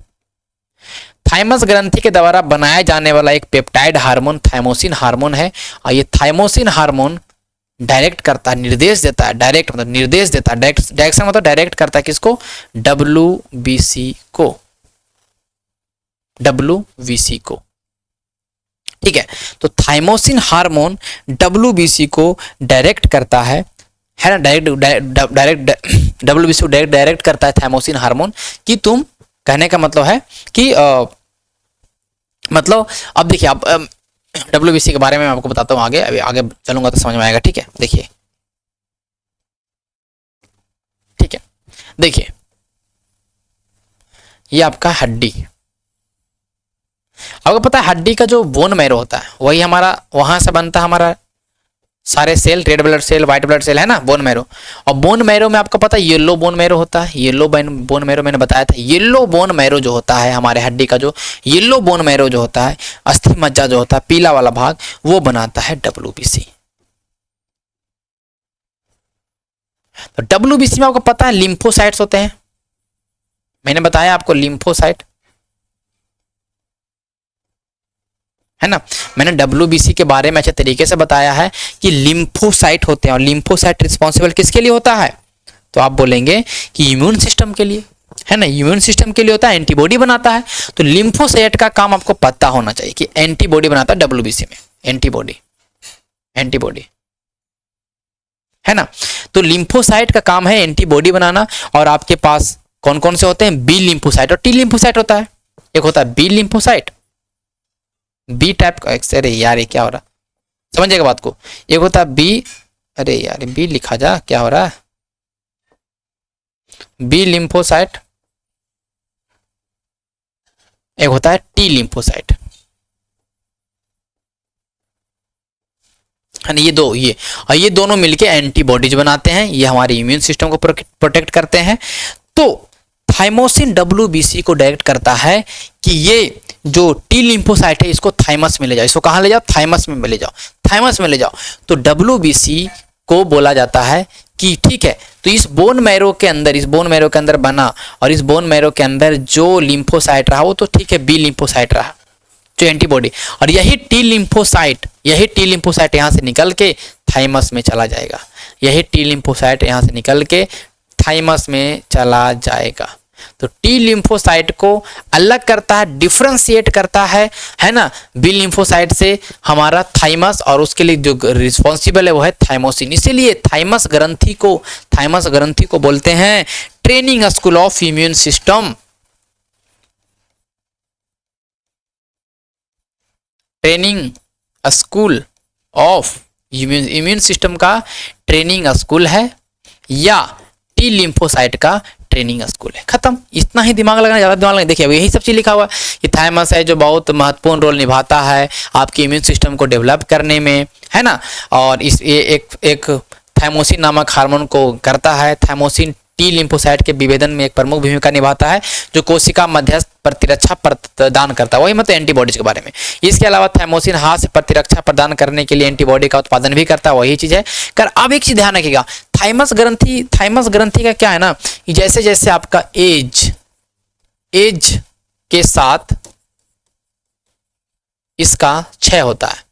Thymus ग्रंथि के द्वारा बनाया जाने वाला एक पेप्टाइड हार्मोन थाइमोसिन हार्मोन है। और ये थाइमोसिन हार्मोन डायरेक्ट करता है, निर्देश देता है, डायरेक्ट मतलब निर्देश देता है, डायरेक्शन मतलब डायरेक्ट करता है किसको, WBC को, WBC को, ठीक है। तो थाइमोसिन हार्मोन WBC को डायरेक्ट करता है ना, डायरेक्ट WBC को डायरेक्ट करता है थाइमोसिन हार्मोन। कि तुम कहने का मतलब है कि मतलब अब देखिए, आप WBC के बारे में मैं आपको बताता हूँ आगे, अभी आगे चलूंगा तो समझ में आएगा, ठीक है। देखिए, ठीक है, देखिए ये आपका हड्डी, आपको पता है हड्डी का जो बोन मैरो होता है वही हमारा वहां से बनता है, हमारा सारे cell, red blood cell, white blood cell, है ना, बोन मैरो। और बोन मैरो में आपको पता है येलो बोन मैरो होता है, येलो बोन मैरो मैंने बताया था। येलो बोन मैरो जो होता है हमारे हड्डी का, जो येलो बोन मैरो जो होता है, अस्थि मज्जा जो होता है, पीला वाला भाग, वो बनाता है WBC। तो WBC में आपको पता है लिम्फोसाइट्स होते हैं, मैंने बताया आपको लिम्फोसाइट, है ना। मैंने WBC के बारे में अच्छे तरीके से बताया है कि लिम्फोसाइट होते हैं। और लिम्फोसाइट रिस्पॉन्सिबल किसके लिए होता है, तो आप बोलेंगे कि इम्यून सिस्टम के लिए, है ना, इम्यून सिस्टम के लिए होता है, एंटीबॉडी बनाता है। तो लिम्फोसाइट का काम आपको पता होना चाहिए कि एंटीबॉडी बनाता है WBC में, एंटीबॉडी, एंटीबॉडी, है ना। तो लिम्फोसाइट का काम है एंटीबॉडी बनाना। और आपके पास कौन कौन से होते हैं, बी लिम्फोसाइट और टी लिम्फोसाइट होता है। एक होता है बी लिम्फोसाइट, बी टाइप का, अरे यार ये क्या हो रहा, समझिएगा बात को। एक होता है बी, अरे यार बी लिखा जा, क्या हो रहा है, बी लिम्फोसाइट, एक होता है टी लिम्फोसाइट, ये दो, ये दोनों मिलके एंटीबॉडीज बनाते हैं, ये हमारे इम्यून सिस्टम को प्रोटेक्ट करते हैं। तो थाइमोसिन WBC को डायरेक्ट करता है कि ये जो टी लिम्फोसाइट है इसको थाइमस में ले जाओ, इसको कहाँ ले जाओ, थाइमस में ले जाओ, थाइमस में ले जाओ। तो WBC को बोला जाता है कि ठीक है, तो इस बोन मैरो के अंदर, इस बोन मैरो के अंदर बना, और इस बोन मैरो के अंदर जो लिम्फोसाइट रहा वो तो ठीक है बी लिम्फोसाइट रहा, जो एंटीबॉडी, और यही टी लिम्फोसाइट यहाँ से निकल के थाइमस में चला जाएगा, यही टी लिम्फोसाइट यहाँ से निकल के थाइमस में चला जाएगा। तो टी लिम्फोसाइट को अलग करता है, डिफरेंशिएट करता है ना, बी लिम्फोसाइट से हमारा थाइमस, और उसके लिए जो रिस्पॉन्सिबल है वो है थाइमोसिन। इसीलिए थाइमस ग्रंथि को बोलते हैं training school of immune system, training school of immune system का ट्रेनिंग स्कूल है, या टी लिम्फोसाइट का ट्रेनिंग स्कूल है। खत्म, इतना ही दिमाग लगाना, ज़्यादा दिमाग लगाना। देखिए यही सब चीज़ लिखा हुआ है कि थाइमस है जो बहुत महत्वपूर्ण रोल निभाता है आपके इम्यून सिस्टम को डेवलप करने में, है ना। और इस ये एक थाइमोसिन नामक हार्मोन को करता है। थाइमोसिन टी लिम्फोसाइट के विभेदन में एक प्रमुख भूमिका निभाता है जो कोशिका मध्यस्थ प्रतिरक्षा प्रदान करता है, वही मतलब एंटीबॉडीज के बारे में। इसके अलावा थाइमोसिन हाथ से प्रतिरक्षा प्रदान करने के लिए एंटीबॉडी का उत्पादन भी करता है, वही चीज़ है। कर अब एक चीज़ ध्यान रखिएगा, थाइमस ग्रंथि का क्या है ना कि जैसे जैसे आपका एज के साथ इसका क्षय होता है,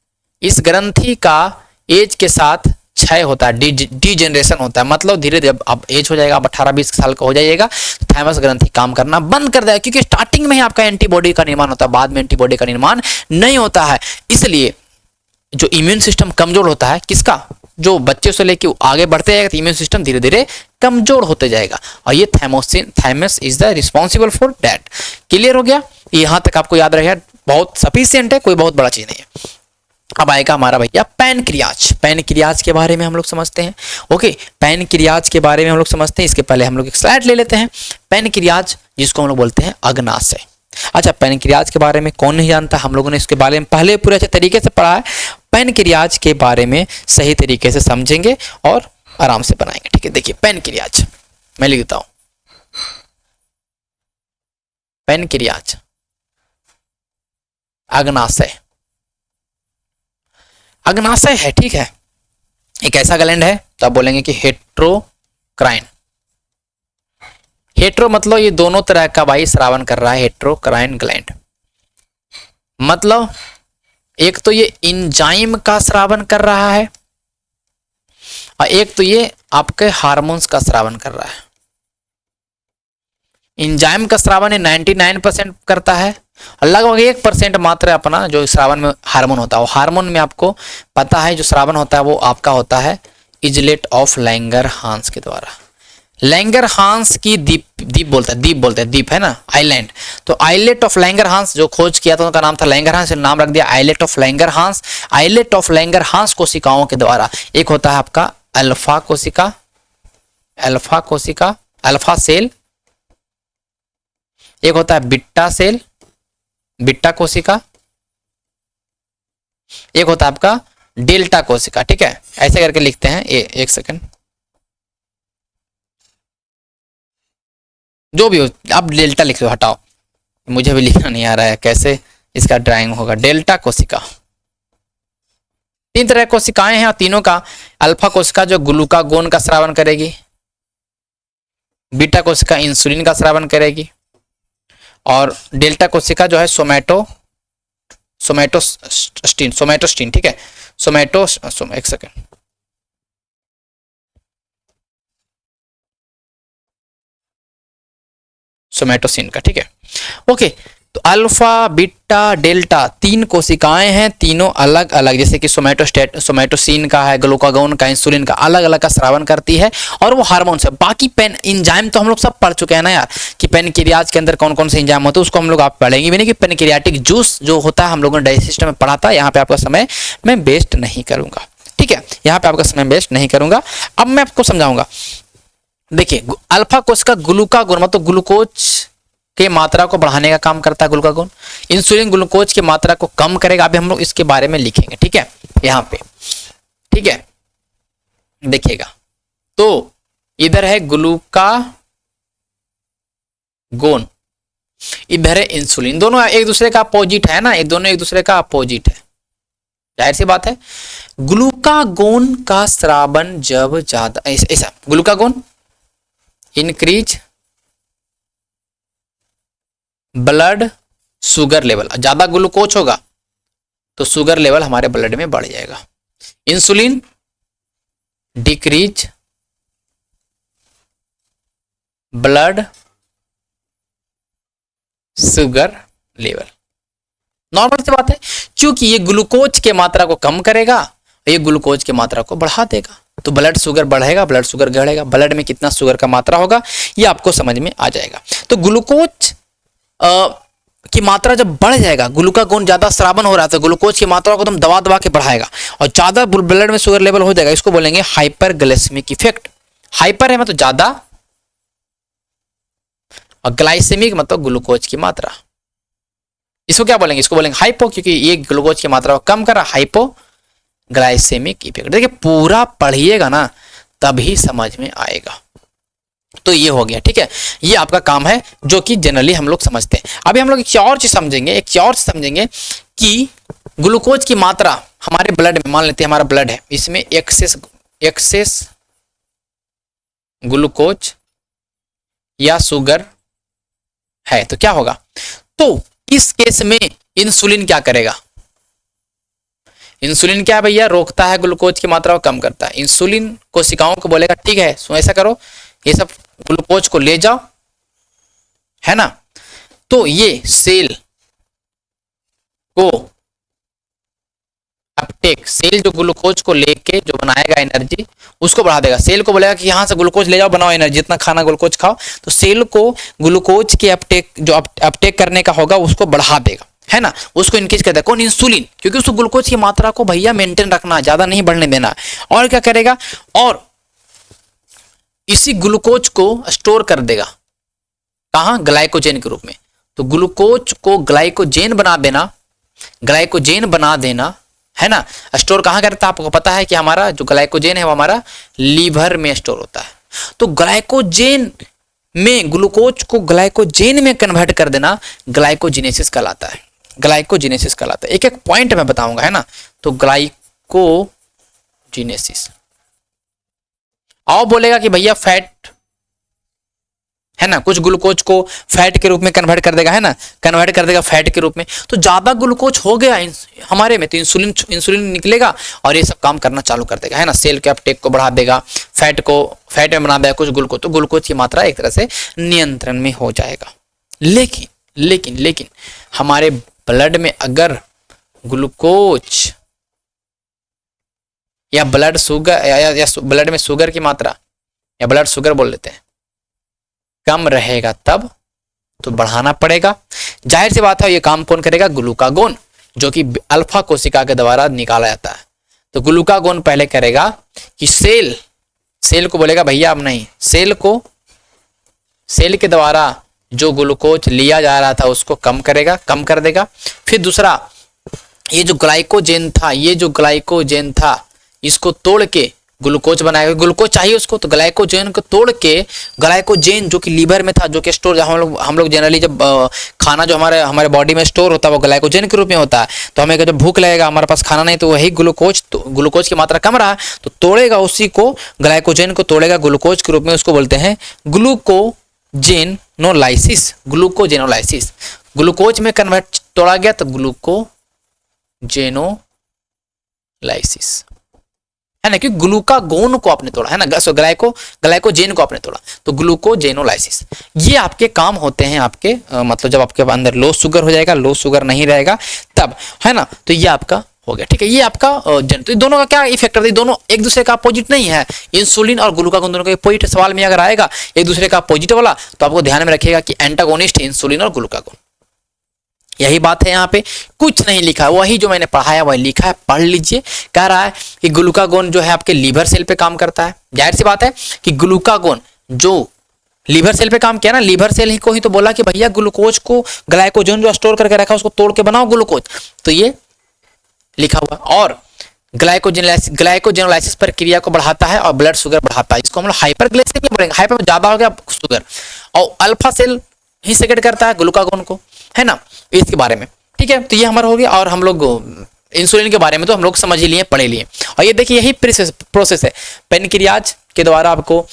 इस ग्रंथि का एज के साथ क्षय होता है, डीजेनरेशन होता है। मतलब धीरे धीरे अब एज हो जाएगा, अब 18-20 साल का हो जाइएगा तो थाइमस ग्रंथि काम करना बंद कर देगा, क्योंकि स्टार्टिंग में ही आपका एंटीबॉडी का निर्माण होता है, बाद में एंटीबॉडी का निर्माण नहीं होता है। इसलिए जो इम्यून सिस्टम कमजोर होता है किसका, जो बच्चे से लेके आगे बढ़ते जाएगा तो इम्यून सिस्टम धीरे धीरे कमजोर होते जाएगा, और ये thymus is the responsible for that. Clear हो गया, यहां तक आपको याद रहेगा, बहुत सफिशिएंट है, कोई बहुत बड़ा चीज नहीं है। अब आएगा हमारा भैया पैनक्रियाज के बारे में हम लोग समझते हैं। ओके, पैनक्रियाज के बारे में हम लोग समझते हैं। इसके पहले हम लोग एक स्लाइड ले लेते हैं। पैनक्रियाज जिसको हम लोग बोलते हैं अग्नाशय। अच्छा, पैनक्रियाज के बारे में कौन नहीं जानता, हम लोगों ने इसके बारे में पहले पूरे अच्छे तरीके से पढ़ा है। पैनक्रियाज के बारे में सही तरीके से समझेंगे और आराम से बनाएंगे, ठीक है। देखिए पैनक्रियाज मैं लिख देता हूं, पैनक्रियाज अग्नाशय है, ठीक है। एक ऐसा ग्लैंड है, तो आप बोलेंगे कि हेट्रोक्राइन। हेट्रो मतलब ये दोनों तरह का भाई श्रावण कर रहा है, हेट्रोक्राइन ग्लैंड। मतलब एक तो ये इंजाइम का श्रावण कर रहा है और एक तो ये आपके हार्मोन्स का श्रावण कर रहा है। इंजाइम का श्रावण ये 99% करता है, लगभग 1% मात्र अपना जो श्रावण में हार्मोन होता है। वो हार्मोन में आपको पता है जो श्रावण होता है वो आपका होता है इजलेट ऑफ लैंगरहांस के द्वारा। लैंगरहांस की द्वीप बोलते हैं द्वीप है ना, आइलैंड। तो आइलेट ऑफ लैंगरहांस जो खोज किया था उनका नाम था लैंगरहांस, नाम रख दिया islet of Langerhans. Islet of Langerhans कोशिकाओं के द्वारा एक होता है आपका अल्फा कोशिका, अल्फा सेल, एक होता है बिट्टा कोशिका, एक होता है आपका डेल्टा कोशिका, ठीक है। ऐसे करके लिखते हैं, एक सेकंड, जो भी हो आप डेल्टा लिख लो, हटाओ मुझे भी लिखना नहीं आ रहा है कैसे इसका ड्राइंग होगा। डेल्टा कोशिका, 3 तरह की कोशिकाएं हैं और तीनों का अल्फा कोशिका जो ग्लूकागोन का स्रावन करेगी, बीटा कोशिका इंसुलिन का स्रावन करेगी और डेल्टा कोशिका जो है सोमैटोस्टिन, ठीक है। एक सेकेंड, सोमैटोसिन का, ठीक है। ओके, तो अल्फा बीटा डेल्टा 3 कोशिकाएं हैं, तीनों अलग अलग, जैसे कि सोमैटोसिन का है, ग्लूकागोन का, इंसुलिन का, अलग अलग का स्रावन करती है और वो हार्मोन से। बाकी पेन इंजाइम तो हम लोग सब पढ़ चुके हैं ना यार, कि पेनक्रियाज के अंदर कौन कौन से इंजाइम होते हैं, उसको हम लोग आप पढ़ेंगे भी नहीं। कि पेनक्रियाटिक जूस जो होता है हम लोगों ने डाइजेस्ट सिस्टम में पढ़ा था, यहाँ पे आपका समय मैं वेस्ट नहीं करूंगा, ठीक है। यहाँ पे आपका समय वेस्ट नहीं करूंगा। अब मैं आपको समझाऊंगा। देखिए अल्फा कोशिका ग्लूकागोन मतलब ग्लूकोज के मात्रा को बढ़ाने का काम करता है ग्लूकागोन। इंसुलिन ग्लूकोज की मात्रा को कम करेगा। अभी हम लोग इसके बारे में लिखेंगे, ठीक है, यहाँ पे, ठीक है। देखिएगा, तो इधर है ग्लूकागोन, इधर है इंसुलिन, दोनों एक दूसरे का अपोजिट है ना, ये दोनों एक दूसरे का अपोजिट है, जाहिर सी बात है। ग्लूकागोन का स्रावन जब ज्यादा, ऐसा glucagon increase blood sugar level, ज्यादा ग्लूकोज होगा तो शुगर लेवल हमारे ब्लड में बढ़ जाएगा। Insulin decrease blood sugar level, normal सी बात है। क्योंकि ये ग्लूकोज के मात्रा को कम करेगा, ये ग्लूकोज की मात्रा को बढ़ा देगा, तो ब्लड शुगर बढ़ेगा, ब्लड शुगर बढ़ेगा, ब्लड में कितना शुगर का मात्रा होगा ये आपको समझ में आ जाएगा। तो ग्लूकोज की मात्रा जब बढ़ जाएगा, ग्लूकागोन ज्यादा स्रावन हो रहा है तो ग्लूकोज की मात्रा को एकदम दबा दबा के बढ़ाएगा और ज्यादा ब्लड में शुगर लेवल हो जाएगा, इसको बोलेंगे हाइपरग्लाइसेमिक इफेक्ट। हाइपर है मतलब ज्यादा और ग्लाइसेमिक मतलब ग्लूकोज की मात्रा। इसको क्या बोलेंगे, इसको बोलेंगे हाइपो, क्योंकि ये ग्लूकोज की मात्रा को कम कर रहा, हाइपो ग्लाइसेमिक इफेक्ट। देखिए पूरा पढ़िएगा ना तभी समझ में आएगा। तो ये हो गया, ठीक है, ये आपका काम है जो कि जनरली हम लोग समझते हैं। अभी हम लोग एक और चीज समझेंगे, कि ग्लूकोज की मात्रा हमारे ब्लड में, मान लेते हैं हमारा ब्लड है, इसमें एक्सेस ग्लूकोज या शुगर है तो क्या होगा। तो इस केस में इंसुलिन क्या करेगा, इंसुलिन क्या भैया, रोकता है, ग्लूकोज की मात्रा को कम करता है। इंसुलिन कोशिकाओं को बोलेगा ठीक है ऐसा करो, ये सब ग्लूकोज को ले जाओ, है ना। तो ये सेल को अपटेक, सेल जो ग्लूकोज को लेके जो बनाएगा एनर्जी उसको बढ़ा देगा। सेल को बोलेगा कि यहां से ग्लूकोज ले जाओ, बनाओ एनर्जी, जितना खाना ग्लूकोज खाओ। तो सेल को ग्लूकोज के अपटेक, जो अपटेक करने का होगा उसको बढ़ा देगा, है ना, उसको इंक्रीज कर देगा। कौन, इंसुलिन, क्योंकि उसको ग्लूकोज की मात्रा को भैया मेंटेन रखना है, ज्यादा नहीं बढ़ने देना। और क्या करेगा, और इसी ग्लूकोज को स्टोर कर देगा, कहां, ग्लाइकोजेन के रूप में। तो ग्लूकोज को ग्लाइकोजेन बना देना, है ना। स्टोर कहां करता है, आपको पता है कि हमारा जो ग्लाइकोजेन है वो हमारा लीवर में स्टोर होता है। तो ग्लाइकोजेन में, ग्लूकोज को ग्लाइकोजेन में कन्वर्ट कर देना ग्लाइकोजिनेसिस कहलाता है, ग्लाइकोजिनेसिस कहलाता है। एक एक पॉइंट मैं बताऊंगा, है ना। तो ग्लाइकोजिनेसिस, और बोलेगा कि भैया फैट, है ना, कुछ ग्लूकोज को फैट के रूप में कन्वर्ट कर देगा, है ना, कन्वर्ट कर देगा फैट के रूप में। तो ज्यादा ग्लूकोज हो गया हमारे में तो इंसुलिन निकलेगा और ये सब काम करना चालू कर देगा, है ना। सेल के अपटेक को बढ़ा देगा, फैट में बना देगा कुछ ग्लूकोज, तो ग्लूकोज की मात्रा एक तरह से नियंत्रण में हो जाएगा। लेकिन हमारे ब्लड में अगर ग्लूकोज या ब्लड शुगर या ब्लड में शुगर की मात्रा, या ब्लड शुगर बोल लेते हैं, कम रहेगा तब तो बढ़ाना पड़ेगा। जाहिर सी बात है, ये काम कौन करेगा, ग्लूकागोन, जो कि अल्फा कोशिका के द्वारा निकाला जाता है। तो ग्लूकागोन पहले करेगा कि सेल को बोलेगा भैया अब नहीं, सेल के द्वारा जो ग्लूकोज लिया जा रहा था उसको कम कर देगा। फिर दूसरा, ये जो ग्लाइकोजेन था इसको तोड़ के ग्लूकोज बनाएगा। ग्लूकोज चाहिए उसको, तो ग्लाइकोजेन को तोड़ के, ग्लाइकोजेन जो कि लीवर में था, जो कि स्टोर, हम लोग जनरली जब खाना जो हमारे बॉडी में स्टोर होता है वो ग्लाइकोजेन के रूप में होता है। तो हमें जब भूख लगेगा, हमारे पास खाना नहीं, तो वही ग्लूकोज की मात्रा कम रहा तो तोड़ेगा, उसी को ग्लाइकोजेन को तोड़ेगा ग्लूकोज के रूप में, उसको बोलते हैं ग्लूकोजेनोलाइसिस। ग्लूकोज में कन्वर्ट तोड़ा गया तो ग्लूकोजेनोलाइसिस, है ना, क्योंकि ग्लूकागोन को आपने तोड़ा, है ना, ग्लाइकोजेन को आपने तोड़ा, तो ग्लूकोजेनोलाइसिस। ये आपके काम होते हैं आपके, मतलब जब आपके अंदर लो शुगर हो जाएगा, लो शुगर नहीं रहेगा तब, है ना। तो ये आपका हो गया, ठीक है। ये आपका तो दोनों का क्या इफेक्ट है, दोनों एक दूसरे का अपोजिट नहीं है। इंसुलिन और ग्लूकागोन दोनों का अपोजिट, सवाल में अगर आएगा एक दूसरे का अपोजिट वाला तो आपको ध्यान में रखिएगा कि एंटागोनिस्ट है इंसुलिन और ग्लूकागोन। यही बात है, यहाँ पे कुछ नहीं लिखा है, वही जो मैंने पढ़ाया वही लिखा है, पढ़ लीजिए। कह रहा है कि ग्लूकागोन जो है आपके लीवर सेल पे काम करता है। जाहिर सी बात है कि ग्लूकागोन जो लीवर सेल पे काम किया ना, लीवर सेल ही को ही तो बोला कि भैया ग्लूकोज को, ग्लाइकोजन जो स्टोर करके रखा उसको तोड़ के बनाओ ग्लूकोज, तो ये लिखा हुआ। और ग्लाइकोजेनोलाइसिस प्रक्रिया को बढ़ाता है और ब्लड शुगर बढ़ाता है, इसको हम लोग हाइपरग्लाइसेमिया बोलेंगे। हाइपर में ज्यादा हो गया शुगर, और अल्फा सेल ही सेक्रेट करता है ग्लूकागोन को, है ना, इसके बारे में, ठीक है। तो ये हमारा हो गया। और हम लोग इंसुलिन के बारे में तो हम लोग समझ ही लिए, पढ़े लिए। और ये देखिए यही प्रोसेस है, पेनक्रियाज के द्वारा आपको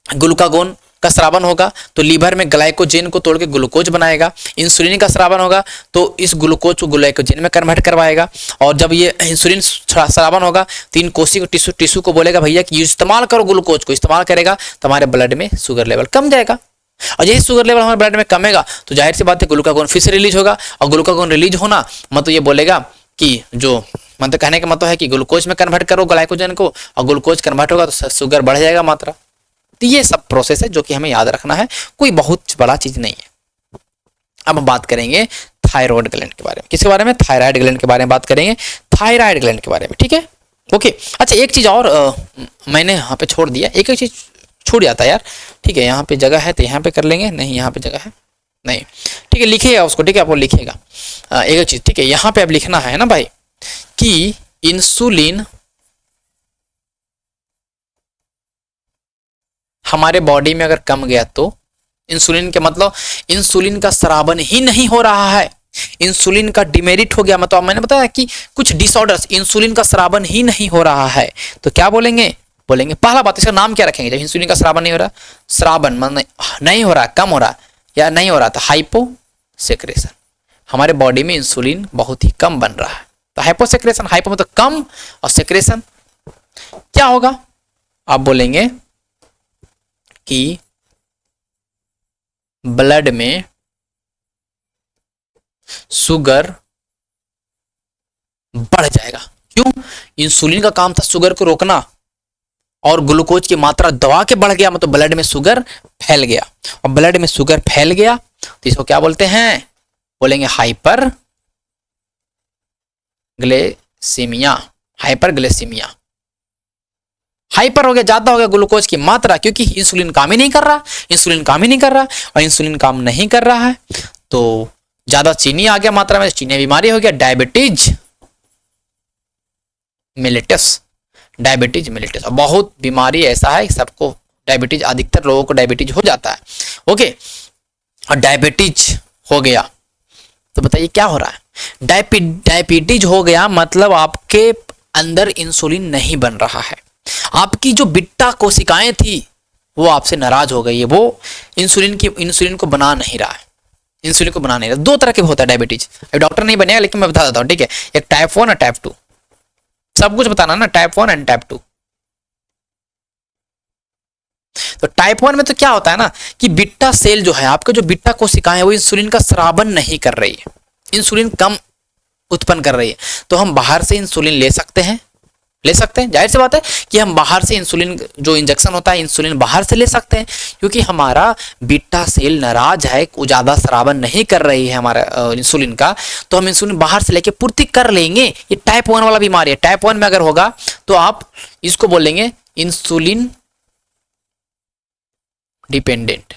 ग्लूकागोन का स्रावन होगा तो लीवर में ग्लाइकोजेन को तोड़ के ग्लूकोज बनाएगा। इंसुलिन का स्रावन होगा तो इस ग्लूकोज को ग्लाइकोजेन में कन्वर्ट करवाएगा। और जब ये इंसुलिन स्रावन होगा तो इन कोशिका टिश्यू को बोलेगा भैया कि इस्तेमाल करो ग्लूकोज को, इस्तेमाल करेगा तो हमारे ब्लड में शुगर लेवल कम जाएगा। और यही शुगर लेवल हमारे ब्लड में कमेगा तो जाहिर सी बात है ग्लूकागोन फिर से रिलीज होगा। और ग्लूकागोन रिलीज होना मतलब ये बोलेगा कि जो मतलब कहने का मतलब है कि ग्लूकोज में कन्वर्ट करो ग्लाइकोजन को, और ग्लूकोज कन्वर्ट होगा तो शुगर बढ़ जाएगा मात्रा। तो ये सब प्रोसेस है जो कि हमें याद रखना है, कोई बहुत बड़ा चीज नहीं है। अब हम बात करेंगे थायराइड ग्लैंड के बारे में। किसके बारे में? थायराइड ग्लैंड के बारे में बात करेंगे, थायराइड ग्लैंड के बारे में, ठीक है। ओके, अच्छा एक चीज और मैंने यहाँ पे छोड़ दिया, एक चीज छूट जाता है यार। ठीक है, यहाँ पे जगह है तो यहाँ पे कर लेंगे, नहीं यहाँ पे जगह है नहीं। ठीक है, लिखिएगा उसको, ठीक है, आपको लिखिएगा एक चीज, ठीक है, यहाँ पे अब लिखना है ना भाई कि इंसुलिन हमारे बॉडी में अगर कम गया तो इंसुलिन के मतलब इंसुलिन का स्रावन ही नहीं हो रहा है, इंसुलिन का डिमेरिट हो गया, मतलब मैंने बताया कि कुछ डिसऑर्डर्स, इंसुलिन का स्रावन ही नहीं हो रहा है, तो क्या बोलेंगे, बोलेंगे पहला बात इसका नाम क्या रखेंगे, जब इंसुलिन का स्रावन नहीं हो रहा, स्रावन मतलब नहीं हो रहा, कम हो रहा या नहीं हो रहा, तो हाइपोसेक्रेशन, हमारे बॉडी में इंसुलिन बहुत ही कम बन रहा है, तो हाइपोसेक्रेशन, हाइपो मतलब कम और सेक्रेशन क्या होगा, आप बोलेंगे कि ब्लड में शुगर बढ़ जाएगा। क्यों? इंसुलिन का काम था शुगर को रोकना, और ग्लूकोज की मात्रा दबा के बढ़ गया, मतलब ब्लड में शुगर फैल गया, और ब्लड में शुगर फैल गया तो इसको क्या बोलते हैं, बोलेंगे hyperglycaemia, hyperglycaemia, hyper हो गया, ज्यादा हो गया ग्लूकोज की मात्रा, क्योंकि इंसुलिन काम ही नहीं कर रहा, इंसुलिन काम ही नहीं कर रहा, और इंसुलिन काम नहीं कर रहा है तो ज्यादा चीनी आ गया मात्रा में, चीनी बीमारी हो गया, डायबिटीज मिलेटस, डायबिटीज मिलेटस, बहुत बीमारी ऐसा है सबको डायबिटीज, अधिकतर लोगों को डायबिटीज हो जाता है। ओके, और डायबिटीज हो गया तो बताइए क्या हो रहा है, डायबिटीज हो गया मतलब आपके अंदर इंसुलिन नहीं बन रहा है, आपकी जो बिट्टा कोशिकाएं थी वो आपसे नाराज हो गई है, वो इंसुलिन को बना नहीं रहा है, इंसुलिन को बना नहीं रहा। दो तरह के होता है डायबिटीज, डॉक्टर नहीं बनेगा लेकिन मैं बता देता हूँ, ठीक है, एक टाइप 1 और टाइप 2, सब कुछ बताना ना, टाइप 1 एंड टाइप 2। तो टाइप 1 में तो क्या होता है ना कि बिट्टा सेल जो है, आपके जो बिट्टा कोशिकाएं है वो इंसुलिन का स्रावन नहीं कर रही है, इंसुलिन कम उत्पन्न कर रही है, तो हम बाहर से इंसुलिन ले सकते हैं, जाहिर सी बात है कि हम बाहर से इंसुलिन जो इंजेक्शन होता है इंसुलिन बाहर से ले सकते हैं, क्योंकि हमारा बीटा सेल नाराज है, ज्यादा स्रावन नहीं कर रही है हमारा इंसुलिन का, तो हम इंसुलिन बाहर से लेके पूर्ति कर लेंगे। ये टाइप 1 वाला बीमारी है। टाइप 1 में अगर होगा तो आप इसको बोलेंगे इंसुलिन डिपेंडेंट,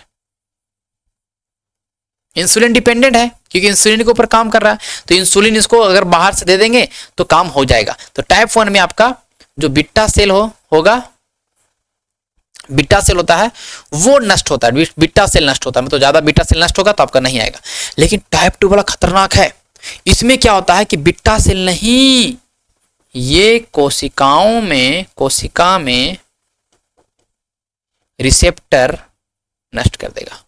इंसुलिन डिपेंडेंट है क्योंकि इंसुलिन के ऊपर काम कर रहा है, तो इंसुलिन इसको अगर बाहर से दे देंगे तो काम हो जाएगा। तो टाइप 1 में आपका जो बीटा सेल होगा, बीटा सेल होता है वो नष्ट होता है, बीटा सेल नष्ट होता है, मतलब ज्यादा बीटा सेल नष्ट होगा तो आपका नहीं आएगा। लेकिन टाइप 2 वाला खतरनाक है, इसमें क्या होता है कि बीटा सेल नहीं, ये कोशिका में रिसेप्टर नष्ट कर देगा।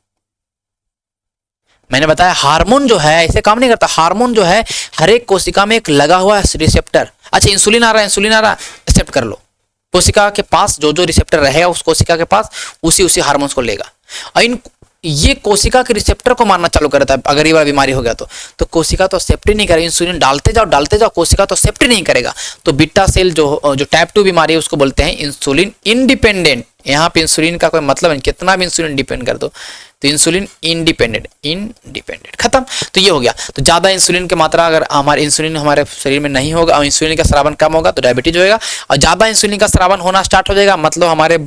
मैंने बताया हार्मोन जो है ऐसे काम नहीं करता, हार्मोन जो है हर एक कोशिका में एक लगा हुआ है रिसेप्टर। अच्छा इंसुलिन आ रहा है, एक्सेप्ट कर लो, कोशिका के पास जो रिसेप्टर रहेगा उस कोशिका के पास उसी हार्मोन्स को लेगा, और ये कोशिका के रिसेप्टर को मारना चालू कर देता है। अगर ये वाला बीमारी हो गया तो कोशिका तो एक्सेप्ट ही नहीं करेगा, इंसुलिन डालते जाओ कोशिका तो एक्सेप्ट ही नहीं करेगा। तो बीटा सेल जो टाइप 2 बीमारी है उसको बोलते हैं इंसुलिन इंडिपेंडेंट। यहाँ पे इंसुलिन का कोई मतलब नहीं, कितना भी इंसुलिन डिपेंड कर दो, तो इंसुलिन इंडिपेंडेंट खत्म। तो ये हो गया। तो ज्यादा इंसुलिन की मात्रा अगर इंसुलिन हमारे शरीर में नहीं होगा और इंसुलिन का स्रावन कम होगा तो डायबिटीज होगा, और ज्यादा इंसुलिन का स्रावन होना स्टार्ट हो जाएगा मतलब हमारे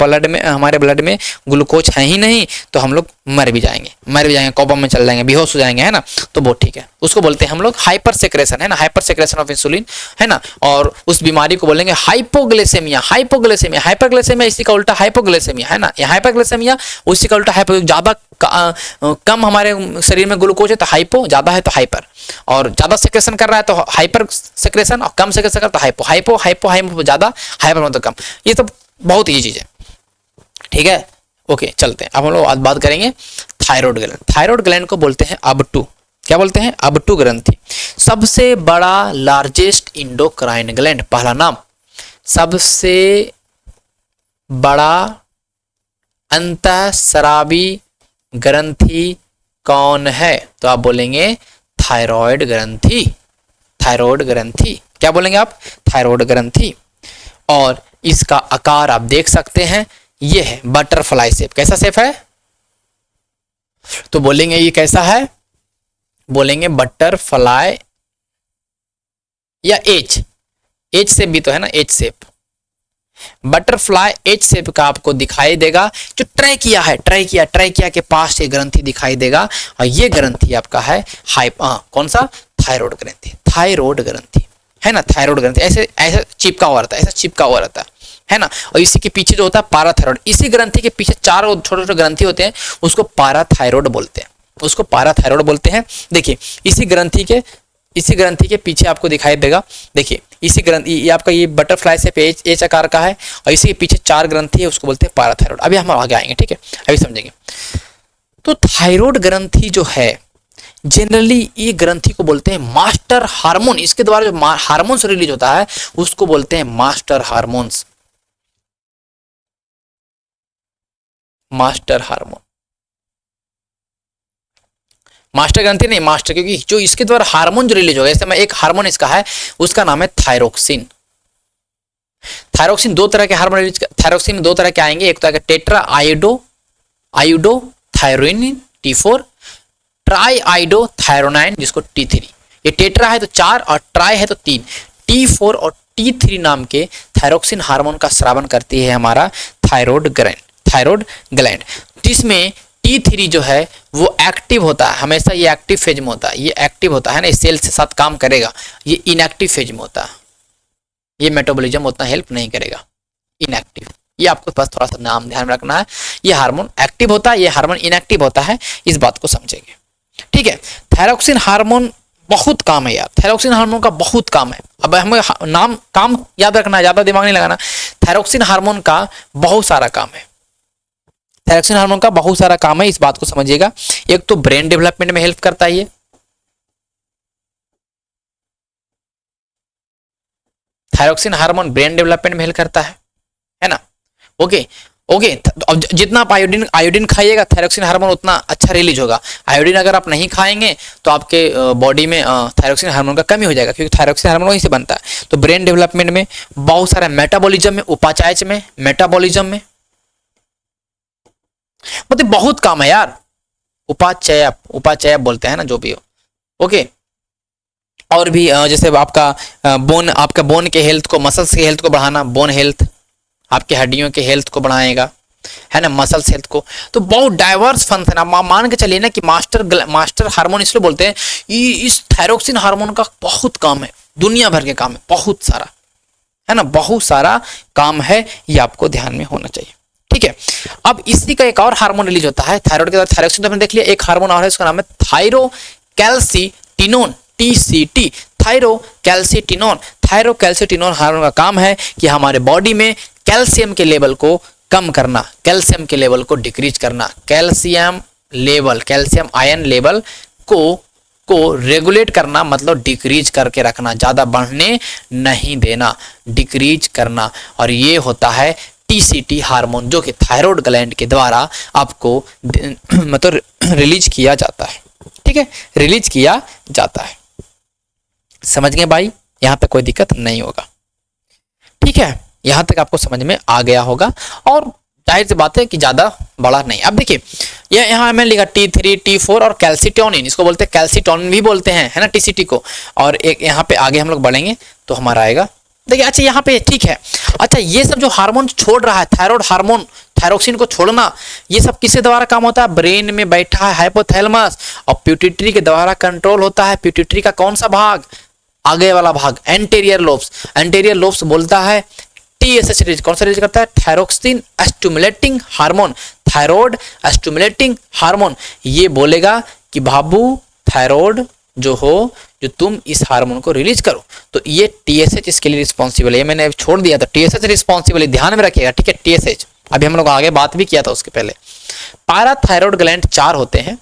ब्लड में ग्लूकोज है ही नहीं, तो हम लोग मर भी जाएंगे, कोमा में चल जाएंगे, बेहोश हो जाएंगे, है ना। तो वो ठीक है, उसको बोलते हैं हम लोग हाइपर सेक्रेशन, है ना, हाइपर सेक्रेशन ऑफ इंसुलिन, है ना। और उस बीमारी को बोलेंगे हाइपोग्लाइसेमिया। हाइपोग्लाइसेमिया इसी का उल्टा हाइपोग्लाइसेमिया, है ना। हाइपरग्लाइसेमिया उसी का उल्टा हाइपो, ज्यादा कम हमारे शरीर में ग्लूकोज है तो हाइपो, ज्यादा है तो हाइपर, और ज्यादा सेक्रेशन कर रहा है तो हाइपर सेक्रेशन, और कम सेक्रेशन कर तो हाइपो ज्यादा, हाइपर मतलब कम। ये तो बहुत ही चीज है, ठीक है। ओके चलते हैं, अब हम लोग आज बात करेंगे थायराइड ग्लैंड। थायराइड ग्लैंड को बोलते हैं अब2, क्या बोलते हैं, अब2 ग्रंथि। सबसे बड़ा लार्जेस्ट इंडोक्राइन ग्लैंड, पहला नाम, सबसे बड़ा अंतःस्रावी ग्रंथि कौन है, तो आप बोलेंगे थायराइड ग्रंथि। थायराइड ग्रंथि क्या बोलेंगे आप, थायराइड ग्रंथि। और इसका आकार आप देख सकते हैं, ये है बटरफ्लाई शेप। कैसा शेप है, तो बोलेंगे ये कैसा है, बोलेंगे बटरफ्लाई या एच शेप भी तो है ना, H shape, butterfly H shape का आपको दिखाई देगा। जो ट्रैकिया है, ट्रैकिया के पास ये ग्रंथि दिखाई देगा और ये ग्रंथि आपका है कौन सा, थायराइड ग्रंथि, थायराइड ग्रंथि है ना, थायराइड ग्रंथि ऐसे ऐसे चिपका हुआ रहता है, ऐसा चिपका हुआ रहता है ना। और इसी के पीछे जो होता है पाराथायराइड, इसी ग्रंथि के पीछे 4 छोटे छोटे ग्रंथि होते हैं, उसको पाराथायराइड बोलते हैं, उसको पाराथायराइड बोलते हैं। देखिए इसी ग्रंथि के पीछे आपको दिखाई देगा, देखिए इसी ग्रंथि, ये आपका ये बटरफ्लाई से एच आकार का है और इसी के पीछे 4 ग्रंथि है, उसको बोलते हैं पाराथायराइड। अभी हम आगे आएंगे, ठीक है, अभी समझेंगे। तो थायराइड ग्रंथि जो है जनरली ये ग्रंथि को बोलते हैं मास्टर हार्मोन, इसके द्वारा जो हार्मोन्स रिलीज होता है उसको बोलते हैं master hormones, master hormone, master ग्रंथि नहीं, मास्टर, क्योंकि जो इसके द्वारा हार्मोन जो रिलीज होगा, जैसे मैं एक हार्मोन इसका है, उसका नाम है थायरोक्सिन। थायरोक्सिन 2 तरह के हार्मोन रिलीज, थायरोक्सिन में 2 तरह के आएंगे, एक तो आएगा tetra iodo thyronine T4, try आइडो थायरोनाइन जिसको T3। ये टेट्रा है तो 4 और ट्राई है तो 3, T4 और T3 नाम के थायरोक्सिन हार्मोन का स्रावन करती है हमारा थायराइड ग्लैंड, जिसमें T3 जो है वो एक्टिव होता है, हमेशा ये एक्टिव फेज में होता है, ये एक्टिव होता है ना, इस सेल से साथ काम करेगा, ये इनएक्टिव फेज में होता है, ये मेटाबॉलिज्म उतना हेल्प नहीं करेगा, इनएक्टिव। ये आपको बस थोड़ा सा नाम ध्यान में रखना है, ये हार्मोन एक्टिव होता है, ये हार्मोन इनएक्टिव होता है, इस बात को समझेंगे, ठीक है। थायरोक्सिन हार्मोन बहुत काम है यार, थायरोक्सिन हार्मोन का बहुत काम है। अब हमें नाम काम याद रखना है, ज्यादा दिमाग नहीं लगाना। थायरोक्सिन हार्मोन का बहुत सारा काम है, थायरोक्सिन हार्मोन का बहुत सारा काम है, इस बात को समझिएगा। एक तो ब्रेन डेवलपमेंट में हेल्प करता है ये, थायरोक्सिन हार्मोन ब्रेन डेवलपमेंट में हेल्प करता है ना। ओके, अब जितना आप आयोडीन खाइएगा थायरोक्सिन हार्मोन उतना अच्छा रिलीज होगा। आयोडीन अगर आप नहीं खाएंगे तो आपके बॉडी में थायरोक्सिन हार्मोन का कमी हो जाएगा, क्योंकि थायरोक्सिन हार्मोन वहीं से बनता है। तो ब्रेन डेवलपमेंट में, बहुत सारे मेटाबॉलिज्म में, उपाचाय में, मेटाबॉलिज्म में, मतलब बहुत काम है यार। उपाचय बोलते हैं ना, जो भी हो। ओके, और भी जैसे आपका बोन के हेल्थ को, मसल्स के हेल्थ को बढ़ाना, बोन हेल्थ आपके हड्डियों के हेल्थ को बढ़ाएगा, है ना, मसल्स हेल्थ को। तो बहुत डाइवर्स फंक्शन, आप मान के चलिए ना कि मास्टर हार्मोन इसलिए बोलते हैं, इस थायरोक्सिन हार्मोन का बहुत काम है, दुनिया भर के काम है, बहुत सारा, है ना, बहुत सारा काम है, ये आपको ध्यान में होना चाहिए, ठीक है। अब इसी का एक और हार्मोन रिलीज होता है थायराइड के बाद, थायरोक्सिन तो आपने देख लिया, एक हार्मोन और है, उसका नाम है थायरोकैल्सिटिनोन, TCT, थायरोकैल्सिटिनोन। थायरोकैल्सिटिनोन हार्मोन का काम है कि हमारे बॉडी में कैल्शियम के लेवल को कम करना, कैल्शियम के लेवल को डिक्रीज करना, कैल्शियम आयन लेवल को रेगुलेट करना, मतलब डिक्रीज करके रखना, ज्यादा बढ़ने नहीं देना, डिक्रीज करना। और ये होता है TCT हार्मोन, जो कि थायराइड ग्लैंड के द्वारा आपको मतलब रिलीज किया जाता है, ठीक है, रिलीज किया जाता है। समझ गए भाई, यहां तक कोई दिक्कत नहीं होगा, ठीक है, यहां तक आपको समझ में आ गया होगा। और जाहिर सी बात है कि ज्यादा बड़ा नहीं। अब देखिए यहाँ मैंने लिखा T3, T4 और कैल्सिटोनिन, इसको बोलते हैं कैल्सिटोनिन भी बोलते हैं, है ना, TCT को। और एक यहाँ पे आगे हम लोग बढ़ेंगे तो हमारा आएगा, देखिए अच्छा यहाँ पे ठीक है। अच्छा, ये सब जो हार्मोन छोड़ रहा है, थायराइड हार्मोन, थायरोक्सिन को छोड़ना, ये सब किसके द्वारा काम होता है? ब्रेन में बैठा है हाइपोथैलेमस, और पिट्यूटरी के द्वारा कंट्रोल होता है। पिट्यूटरी का कौन सा भाग? आगे वाला भाग, एंटीरियर लोब्स। एंटीरियर लोब्स बोलता है TSH रिलीज, कौन सा रिलीज करता है? Thyroxine stimulating hormone, thyroid stimulating hormone. ये बोलेगा कि बाबू थायराइड जो हो, जो तुम इस हार्मोन को रिलीज करो, तो ये TSH इसके लिए रिस्पॉन्सिबल है। ये मैंने छोड़ दिया था, TSH रिस्पॉन्सिबल है, ध्यान में रखिएगा, ठीक है। TSH अभी हम लोग आगे बात भी किया था उसके पहले। पाराथायरॉयड ग्लैंड 4 होते हैं,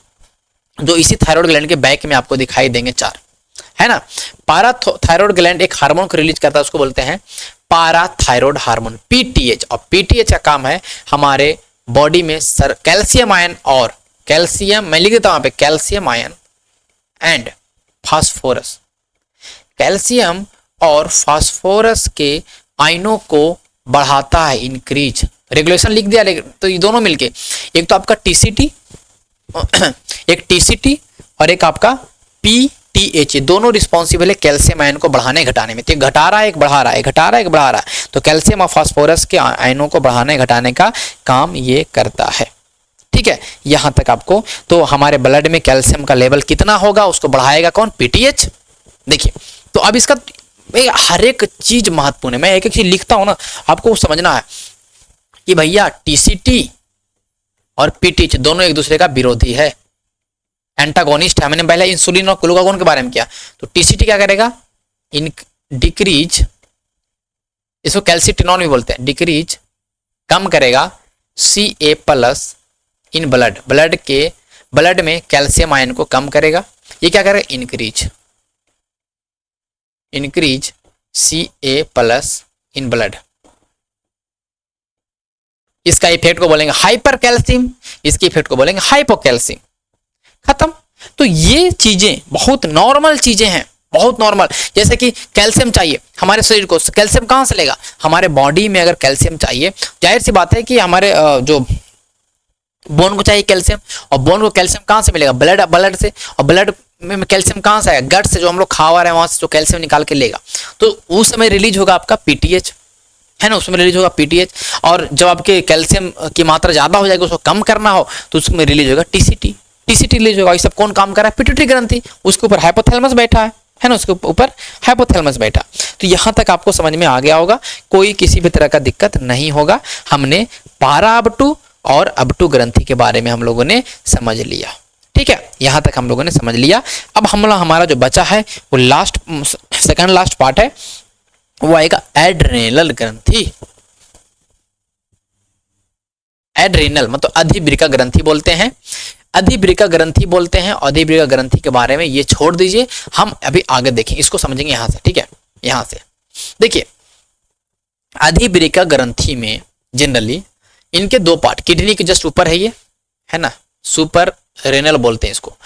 जो इसी थायराइड ग्लैंड के बैक में आपको दिखाई देंगे 4, है ना। पाराथायरॉयड ग्लैंड एक हार्मोन को रिलीज करता है, उसको बोलते हैं पाराथायरॉयड हार्मोन, PTH। और PTH का काम है हमारे बॉडी में कैल्शियम आयन और कैल्शियम, मैं लिख देता हूं यहाँ पे, calcium ion and phosphorus, calcium और फास्फोरस के आयनों को बढ़ाता है, इंक्रीज। रेगुलेशन लिख दिया, तो ये दोनों मिलके, एक तो आपका TCT, एक TCT और एक आपका PT TH, दोनों रिस्पॉन्सिबल है कैल्शियम आयन को बढ़ाने घटाने में। तो एक घटा रहा है, एक बढ़ा रहा है, घटा रहा है, एक बढ़ा रहा है। तो कैल्शियम और फास्फोरस के आयनों को बढ़ाने घटाने का काम ये करता है। ठीक है, यहां तक आपको। तो हमारे ब्लड में कैल्शियम का लेवल कितना होगा उसको बढ़ाएगा कौन? PTH। देखिए, तो अब इसका हर एक चीज महत्वपूर्ण है। मैं एक एक चीज लिखता हूं ना, आपको समझना है कि भैया TCT और PTH दोनों एक दूसरे का विरोधी है, एंटागोनिस्ट है। मैंने पहले इंसुलिन और ग्लूकागोन के बारे में किया। तो TCT क्या करेगा? डिक्रीज, इसको कैल्सिटिनॉन भी बोलते हैं, डिक्रीज कम करेगा Ca plus in blood, blood में कैल्शियम आयन को कम करेगा। ये क्या करेगा? Increase Ca plus in blood. इसका इफेक्ट को बोलेंगे हाइपर कैल्शियम, इसके इफेक्ट को बोलेंगे हाइपोकैल्शियम। खत्म। तो ये चीजें बहुत नॉर्मल चीजें हैं, बहुत नॉर्मल। जैसे कि कैल्शियम चाहिए हमारे शरीर को, कैल्शियम कहां से लेगा? हमारे बॉडी में अगर कैल्शियम चाहिए, जाहिर सी बात है कि हमारे जो बोन को चाहिए कैल्शियम, और बोन को कैल्शियम कहां से मिलेगा? ब्लड से। और ब्लड में कैल्शियम कहां से आएगा? गट से, जो हम लोग खा रहे हैं वहां से जो कैल्शियम निकाल के लेगा। तो उस समय रिलीज होगा आपका PTH, है ना, उसमें रिलीज होगा PTH। और जब आपके कैल्शियम की मात्रा ज्यादा हो जाएगी, उसको कम करना हो, तो उसमें रिलीज होगा TCT रिलीज होगा। ये सब कौन काम कर रहा है? पिट्यूटरी ग्रंथि, उसके ऊपर हाइपोथैलेमस बैठा है ना, उसके ऊपर हाइपोथैलेमस बैठा। तो यहां तक आपको समझ में आ गया होगा, कोई किसी भी तरह का दिक्कत नहीं होगा। हमने पारा अबटू और अबटू ग्रंथि के बारे में हम लोगों ने समझ लिया। ठीक है, यहां तक हम लोगों ने समझ लिया। अब हमारा जो बचा है वो सेकंड लास्ट पार्ट है, वो आएगा एड्रेनल ग्रंथि। एड्रेनल मतलब अधिवृक्का ग्रंथि बोलते हैं, अधिवृक्का ग्रंथि बोलते हैं। अधिवृक्का ग्रंथि के बारे में ये छोड़ दीजिए, हम अभी आगे देखेंगे, इसको समझेंगे यहां से। ठीक है, यहां से देखिए, अधिवृक्का ग्रंथि में जनरली इनके दो पार्ट, किडनी के जस्ट ऊपर है ये, है ना, सुपर रेनल बोलते हैं इसको।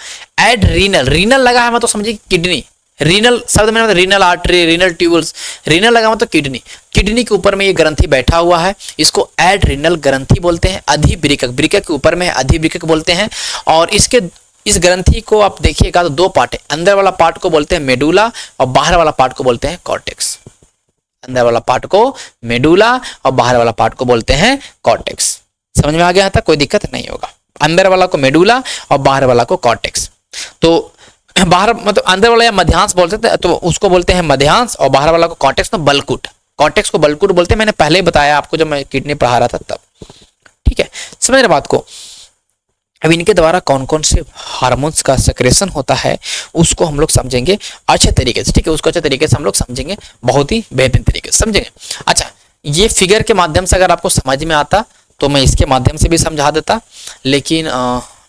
एड्रीनल, रीनल लगा है मतलब समझिए किडनी, रीनल शब्द में मतलब renal artery, renal tubules, renal लगा मतलब किडनी, किडनी के ऊपर में ये ग्रंथि बैठा हुआ है, इसको एड्रीनल ग्रंथि बोलते हैं। अधिवृक्क, वृक्क के ऊपर में अधिवृक्क बोलते हैं। और इस ग्रंथि को आप देखिएगा तो दो पार्ट है, अंदर वाला पार्ट को बोलते हैं मेडुला और बाहर वाला पार्ट को बोलते हैं कॉर्टेक्स। अंदर वाला पार्ट को मेडुला और बाहर वाला पार्ट को बोलते हैं कॉर्टेक्स। समझ में आ गया था? कोई दिक्कत नहीं होगा। अंदर वाला को मेडुला और बाहर वाला को कॉर्टेक्स। तो बाहर मतलब अंदर वाला या मध्यांश बोलते थे, तो उसको बोलते हैं मध्यांश, और बाहर वाला को कॉर्टेक्स तो बलकुट, कॉर्टेक्स को बलकुट बोलते हैं। मैंने पहले ही बताया आपको जब मैं किडनी पढ़ा रहा था तब। ठीक है, समझ रहे बात को? अब इनके द्वारा कौन कौन से हार्मोन्स का सेक्रेशन होता है उसको हम लोग समझेंगे अच्छे तरीके से। ठीक है, उसको अच्छे तरीके से हम लोग समझेंगे, बहुत ही बेहतरीन तरीके से समझेंगे। अच्छा, ये फिगर के माध्यम से अगर आपको समझ में आता तो मैं इसके माध्यम से भी समझा देता, लेकिन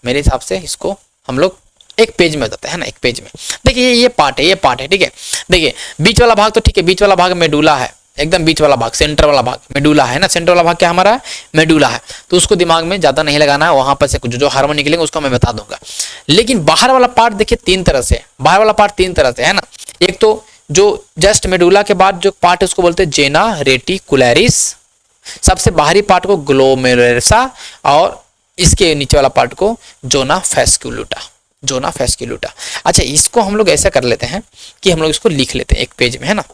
मेरे हिसाब से इसको हम लोग एक पेज में बताते हैं ना, एक पेज में। देखिए ये पार्ट है, ये पार्ट है। ठीक है, देखिए बीच वाला भाग तो ठीक है, बीच वाला भाग मेडुला है, एकदम बीच वाला भाग, सेंटर वाला भाग मेडुला है ना, सेंटर वाला भाग क्या हमारा है? मेडुला है। तो उसको दिमाग में ज्यादा नहीं लगाना है, वहां पर से कुछ जो हार्मोन निकलेंगे उसको मैं बता दूंगा। लेकिन बाहर वाला पार्ट देखिए तीन तरह से, बाहर वाला पार्ट तीन तरह से है ना। एक तो जो जस्ट मेडुला के बाद जो पार्ट है उसको बोलते हैं जेना रेटिकुलरिस, सबसे बाहरी पार्ट को ग्लोमेरुलसा, और इसके नीचे वाला पार्ट को जोना फैस्कुलुटा, जोना फैस्कुलुटा। अच्छा, इसको हम लोग ऐसा कर लेते हैं कि हम लोग इसको लिख लेते हैं एक पेज में, है ना।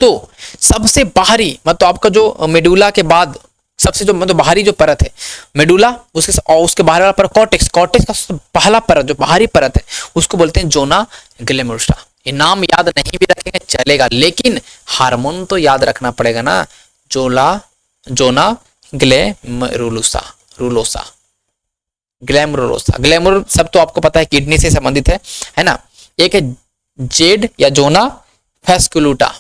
तो सबसे बाहरी मतलब आपका जो मेडुला के बाद सबसे जो मतलब बाहरी जो परत है मेडुला, उसके बाहर वाला परत कॉर्टेक्स, कॉर्टेक्स का सबसे पहला परत जो बाहरी परत है उसको बोलते हैं जोना ग्लैमरुलोसा। ये नाम याद नहीं भी रखेंगे चलेगा, लेकिन हार्मोन तो याद रखना पड़ेगा ना, जोना ग्लैमरुलोसा, रुलोसा, ग्लैमरुलोसा। ग्लैमरुल सब तो आपको पता है किडनी से संबंधित है ना। एक है जेड या जोना फैस्कुलुटा,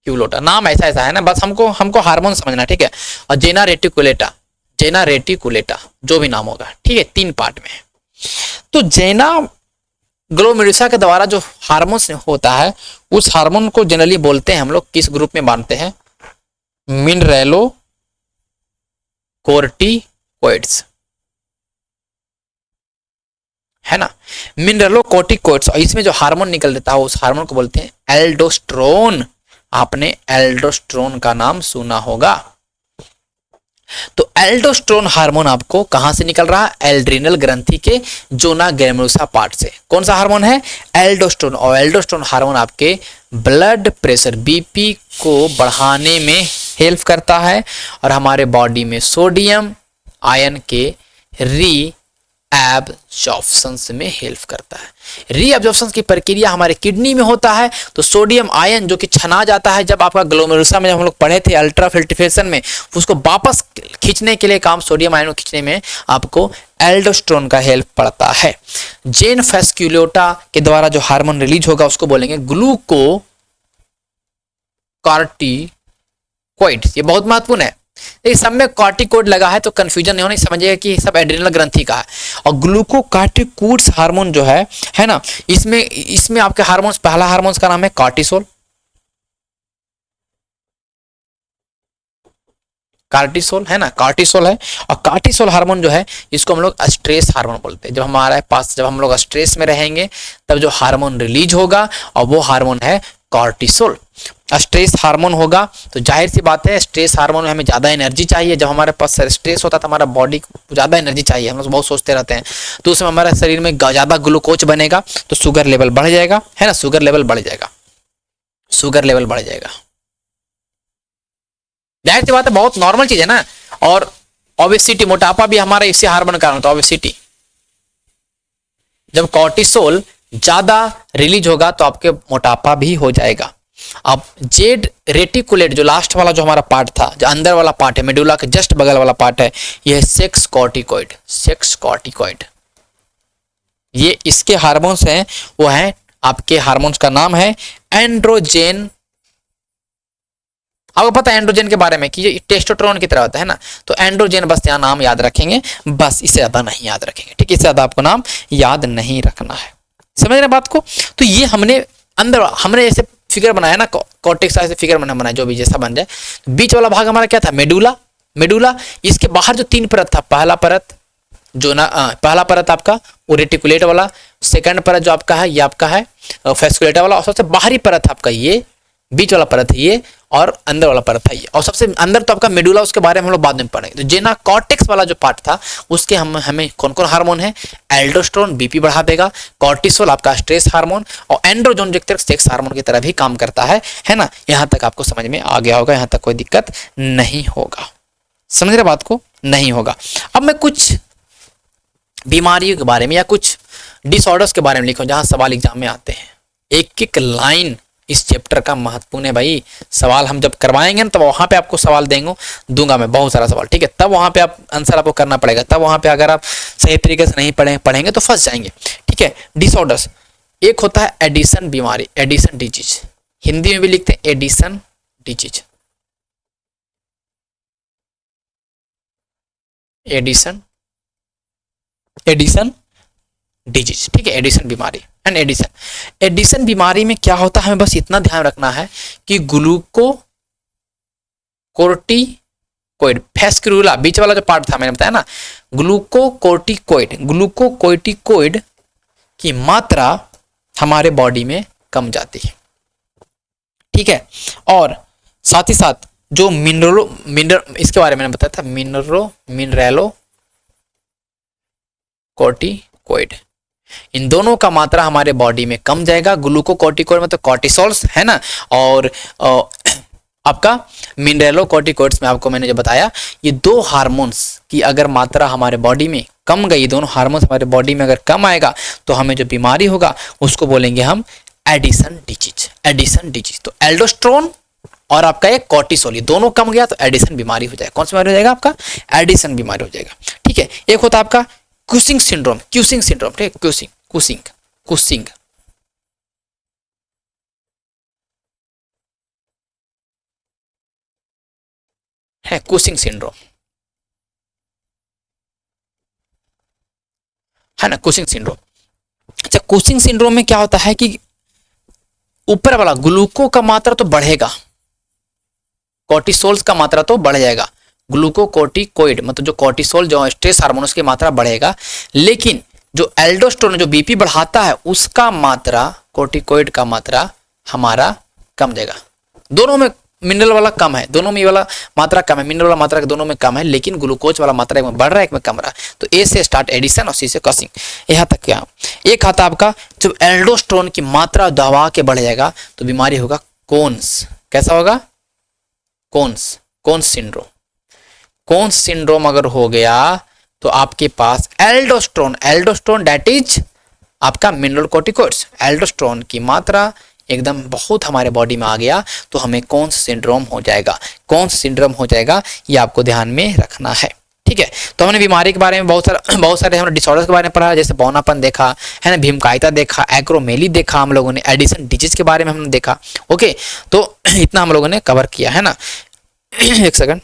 क्यूलोटा, नाम ऐसा ऐसा है ना, बस हमको हार्मोन समझना। ठीक है, और जेना रेटिकुलेटा, जेना रेटिकुलेटा जो भी नाम होगा, ठीक है, तीन पार्ट में। तो जेना ग्लोमेरुलोसा के द्वारा जो हार्मोन होता है उस हार्मोन को जनरली बोलते हैं हम लोग किस ग्रुप में बांटते हैं? मिनरेलो कोर्टिकोइड्स, है ना, मिनरेलो कोर्टिकोइड्स। और इसमें जो हार्मोन निकल देता है उस हार्मोन को बोलते हैं एल्डोस्टेरोन। आपने एल्डोस्टेरोन का नाम सुना होगा। तो एल्डोस्टेरोन हार्मोन आपको कहां से निकल रहा है? एड्रिनल ग्रंथि के जोना ग्लैमेरुलोसा पार्ट से। कौन सा हार्मोन है? एल्डोस्टेरोन। और एल्डोस्टेरोन हार्मोन आपके ब्लड प्रेशर बीपी को बढ़ाने में हेल्प करता है और हमारे बॉडी में सोडियम आयन के रीएब्जॉर्प्शन में हेल्प करता है। रीएब्जॉर्प्शन की प्रक्रिया हमारे किडनी में होता है, तो सोडियम आयन जो कि छना जाता है, जब आपका ग्लोमेरुलसा में जब हम लोग पढ़े थे अल्ट्राफिल्ट्रेशन में, उसको वापस खींचने के लिए काम सोडियम आयन को खींचने में आपको एल्डोस्टेरोन का हेल्प पड़ता है। जेन फैस्क्यूलेटा के द्वारा जो हार्मोन रिलीज होगा उसको बोलेंगे ग्लूकोकार्टिकोइड। ये बहुत महत्वपूर्ण है। इस सब में कॉर्टिकोइड लगा है तो कंफ्यूजन नहीं होना, समझिएगा कि सब एड्रिनल ग्रंथि का है। और ग्लूकोकार्टिकोइड्स हार्मोन जो है ना, इसमें आपके हार्मोन्स, पहला हार्मोन्स का नाम है कार्टिसोल। कार्टिसोल है ना, कार्टिसोल है। और कार्टिसोल हार्मोन जो है इसको हम लोग स्ट्रेस हार्मोन बोलते हैं। जब हमारे पास, जब हम लोग स्ट्रेस में रहेंगे तब जो हार्मोन रिलीज होगा और वो हार्मोन है कार्टिसोल। स्ट्रेस हार्मोन होगा तो जाहिर सी बात है स्ट्रेस हार्मोन में हमें ज़्यादा एनर्जी चाहिए। जब हमारे पास स्ट्रेस होता है तो हमारा बॉडी को ज़्यादा एनर्जी चाहिए, हम लोग बहुत सोचते रहते हैं, तो उसमें हमारे शरीर में ज़्यादा ग्लूकोज बनेगा तो शुगर लेवल बढ़ जाएगा, है ना, शुगर लेवल बढ़ जाएगा, शुगर लेवल बढ़ जाएगा। जाहिर सी बात है, बहुत नॉर्मल चीज़ है ना। और ओबेसिटी, मोटापा भी हमारा इससे हार्मोन कारण होता है, ओबेसिटी। जब कॉर्टिसोल ज़्यादा रिलीज होगा तो आपके मोटापा भी हो जाएगा। अब जेड रेटिकुलेट जो लास्ट वाला जो हमारा पार्ट था, जो अंदर वाला पार्ट है, मेडुला के जस्ट बगल वाला पार्ट है, यह है सेक्स कॉर्टिकोइड। सेक्स कॉर्टिकोइड ये इसके हार्मोन्स हैं, वो हैं आपके हार्मोन्स का नाम है एंड्रोजेन। आपको पता है एंड्रोजन के बारे में कि ये टेस्टोस्टेरोन की तरह होता है ना, तो एंड्रोजन बस यहाँ नाम याद रखेंगे, बस इससे ज्यादा नहीं याद रखेंगे, ठीक है, इससे ज्यादा आपको नाम याद नहीं रखना है। समझ रहे बात को? तो ये हमने ऐसे फिगर बनाया ना, कॉर्टेक्स ऐसे फिगर बनाया, जो भी जैसा बन जाए। बीच वाला भाग हमारा क्या था? मेडुला। इसके बाहर जो 3 परत था, पहला परत आपका वो रेटिकुलेट वाला, सेकंड परत जो आपका है ये आपका है फैस्कुलेटा वाला, और सबसे बाहरी परत आपका ये बीच वाला परत है ये, और अंदर वाला परत है ये, और सबसे अंदर तो आपका मेडुला, उसके बारे में हम लोग बाद में पढ़ेंगे। तो जेना कॉर्टेक्स वाला जो पार्ट था उसके हमें कौन कौन हार्मोन है? एल्डोस्टेरोन बीपी बढ़ा देगा, कॉर्टिसोल आपका स्ट्रेस हार्मोन, और एंड्रोजन जो सेक्स हार्मोन की तरह भी काम करता है ना। यहाँ तक आपको समझ में आ गया होगा, यहाँ तक कोई दिक्कत नहीं होगा। समझ रहे बात को? नहीं होगा। अब मैं कुछ बीमारियों के बारे में या कुछ डिसऑर्डर्स के बारे में लिखूं जहां सवाल एग्जाम में आते हैं। एक एक लाइन इस चैप्टर का महत्वपूर्ण है भाई। सवाल हम जब करवाएंगे ना तो वहां पे आपको सवाल दूंगा मैं, बहुत सारा सवाल, ठीक है, तब वहां पे आप आंसर आपको करना पड़ेगा। तब वहां पे अगर आप सही तरीके से नहीं पढ़ेंगे तो फंस जाएंगे, ठीक है। डिसऑर्डर्स, एक होता है एडिशन बीमारी, एडिशन डिजीज, हिंदी में भी लिखते हैं एडिशन डिजीज, एडिशन डिजीज, ठीक है, एडिशन बीमारी एंड एडिशन बीमारी में क्या होता है, हमें बस इतना ध्यान रखना है कि ग्लूकोकोर्टिकोइड, फैस्क्यूला बीच वाला जो पार्ट था मैंने बताया ना, ग्लूकोकोर्टिकोइड की मात्रा हमारे बॉडी में कम जाती है, ठीक है। और साथ ही साथ जो इसके बारे में मैंने बताया था, मिनरलोकोर्टिकोइड, इन दोनों का मात्रा हमारे बॉडी में कम जाएगा। ग्लूकोकोर्टिकोइड मतलब कॉर्टिसोल्स है ना, और आपका मिनरलोकोर्टिकोइड्स में आपको मैंने जो बताया, ये 2 हार्मोन्स की अगर मात्रा हमारे बॉडी में कम गई, दोनों हार्मोन्स हमारे बॉडी में अगर कम आएगा तो हमें जो बीमारी होगा उसको बोलेंगे हम एडिशन डिजीज। तो एल्डोस्टेरोन और आपका एक कॉर्टिसोल, ये दोनों कम गया तो एडिशन बीमारी हो जाएगा। कौन सी बीमारी हो जाएगा? आपका एडिशन बीमारी हो जाएगा, ठीक है। एक होता है आपका कुशिंग सिंड्रोम, ठीक है, कुशिंग है, कुशिंग सिंड्रोम है ना, कुशिंग सिंड्रोम। अच्छा, कुशिंग सिंड्रोम में क्या होता है कि ऊपर वाला ग्लूको का मात्रा तो बढ़ेगा, कॉर्टिसोल्स का मात्रा तो बढ़ जाएगा, ग्लूकोकोर्टिकोइड मतलब जो कॉर्टिसोल जो स्ट्रेस हार्मोन उसकी मात्रा बढ़ेगा, लेकिन जो एल्डोस्टेरोन जो बीपी बढ़ाता है उसका मात्रा, कोर्टिकोइड का मात्रा हमारा कम जाएगा। दोनों में मिनरल वाला कम है, दोनों में ये वाला मात्रा कम है, मिनरल वाला मात्रा दोनों में कम है, लेकिन ग्लूकोज वाला मात्रा एक में बढ़ रहा है एक में कम रहा है। तो ए से स्टार्ट एडिशन और सी से क्रॉसिंग, यहाँ तक क्या। एक आता आपका जब एल्डोस्टेरोन की मात्रा दबा के बढ़ जाएगा तो बीमारी होगा कोन्स। कैसा होगा? Conn's, Conn's syndrome. Conn's syndrome अगर हो गया तो आपके पास एल्डोस्टेरोन, एल्डोस्टेरोन दैट इज आपका मिनरल कोर्टिकोइड्स, एल्डोस्टेरोन की मात्रा एकदम बहुत हमारे बॉडी में आ गया तो हमें कोन्स सिंड्रोम हो जाएगा। कोन्स सिंड्रोम हो जाएगा, ये आपको ध्यान में रखना है, ठीक है। तो हमने बीमारी के बारे में बहुत सारे हमने डिसऑर्डर्स के बारे में पढ़ा, जैसे बौनापन देखा है ना, भीमकायता देखा, एक्रोमेली देखा हम लोगों ने, एडिसन डिजीज के बारे में हमने देखा। ओके, तो इतना हम लोगों ने कवर किया है ना। एक सेकंड,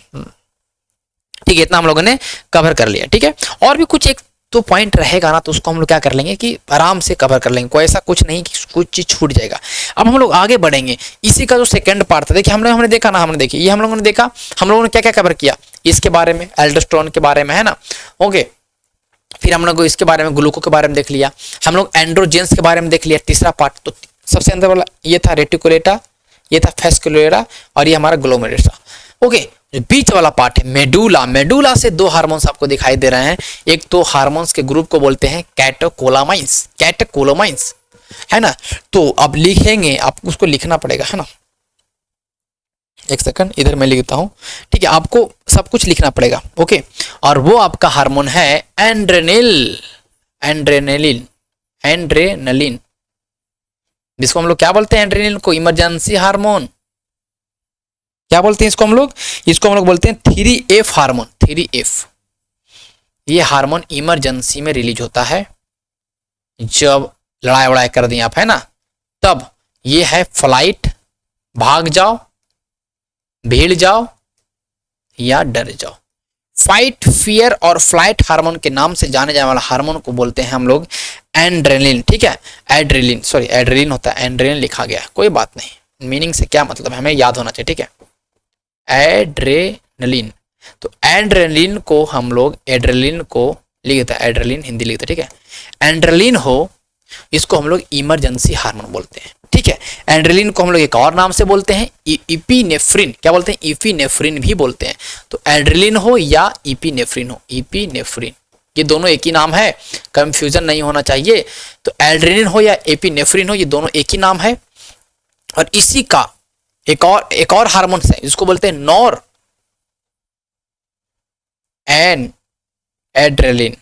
ठीक है, इतना हम लोगों ने कवर कर लिया, ठीक है। और भी कुछ एक तो पॉइंट रहेगा ना, तो उसको हम लोग क्या कर लेंगे कि आराम से कवर कर लेंगे, कोई ऐसा कुछ नहीं कि कुछ चीज छूट जाएगा। अब हम लोग आगे बढ़ेंगे, इसी का जो सेकंड पार्ट था, देखिए हमने देखा ना, हमने देखी ये हम लोगों ने देखा, हम लोगों ने क्या क्या कवर किया इसके बारे में, एल्डोस्टेरोन के बारे में, है ना। ओके, फिर हम लोग इसके बारे में ग्लूको के बारे में देख लिया, हम लोग एंड्रोजेंस के बारे में देख लिया, तीसरा पार्ट। तो सबसे अंदर वाला ये था रेटिकुलेटा, ये था फेस्कुलेरा और ये हमारा ग्लोमेरुलस। ओके, जो बीच वाला पार्ट है मेडुला, मेडुला से दो हार्मोन्स आपको दिखाई दे रहे हैं। एक तो हार्मोन्स के ग्रुप को बोलते हैं कैटेकोलामाइंस, कैटेकोलामाइंस, है ना। तो अब लिखेंगे, आपको उसको लिखना पड़ेगा, है ना। एक सेकंड, इधर मैं लिखता हूं, ठीक है, आपको सब कुछ लिखना पड़ेगा। ओके, और वो आपका हार्मोन है एंड्रेनिल, एंड्रेनलिन, एंड्रेनलिन, जिसको हम लोग क्या बोलते हैं, एंड्रेनिल को इमरजेंसी हार्मोन क्या बोलते हैं इसको हम लोग, इसको हम लोग बोलते हैं 3F हार्मोन, 3F। ये हार्मोन इमरजेंसी में रिलीज होता है, जब लड़ाई वड़ाई कर दी आप, है ना, तब ये है फ्लाइट, भाग जाओ, भीड़ जाओ या डर जाओ। फाइट, फियर और फ्लाइट हार्मोन के नाम से जाने जाने वाला हार्मोन को बोलते हैं हम लोग एड्रेनलिन, ठीक है। एड्रेलिन, सॉरी एड्रेलिन होता है, एड्रेलिन लिखा गया, कोई बात नहीं, मीनिंग से क्या मतलब है हमें याद होना चाहिए, ठीक है। एड्रेनलिन, तो एड्रेनलिन को हम लोग, एड्रेलिन को लिखते हैं, एड्रेलिन हिंदी लिखते हैं, ठीक है। एड्रेलिन हो, इसको हम लोग इमरजेंसी हार्मोन बोलते हैं, ठीक है। एड्रेलिन को हम लोग एक और नाम से बोलते हैं इपिनेफ्रिन, क्या बोलते हैं, इपिनेफ्रिन भी बोलते हैं। तो एड्रेलिन हो या इपिनेफ्रिन हो, इपिनेफ्रिन, ये दोनों एक ही नाम है, कंफ्यूजन नहीं होना चाहिए। तो एड्रेलिन हो या एपिनेफ्रिन हो, ये दोनों एक ही नाम है। और इसी का एक और हार्मोन है, जिसको बोलते हैं नॉर एन एड्रेलिन।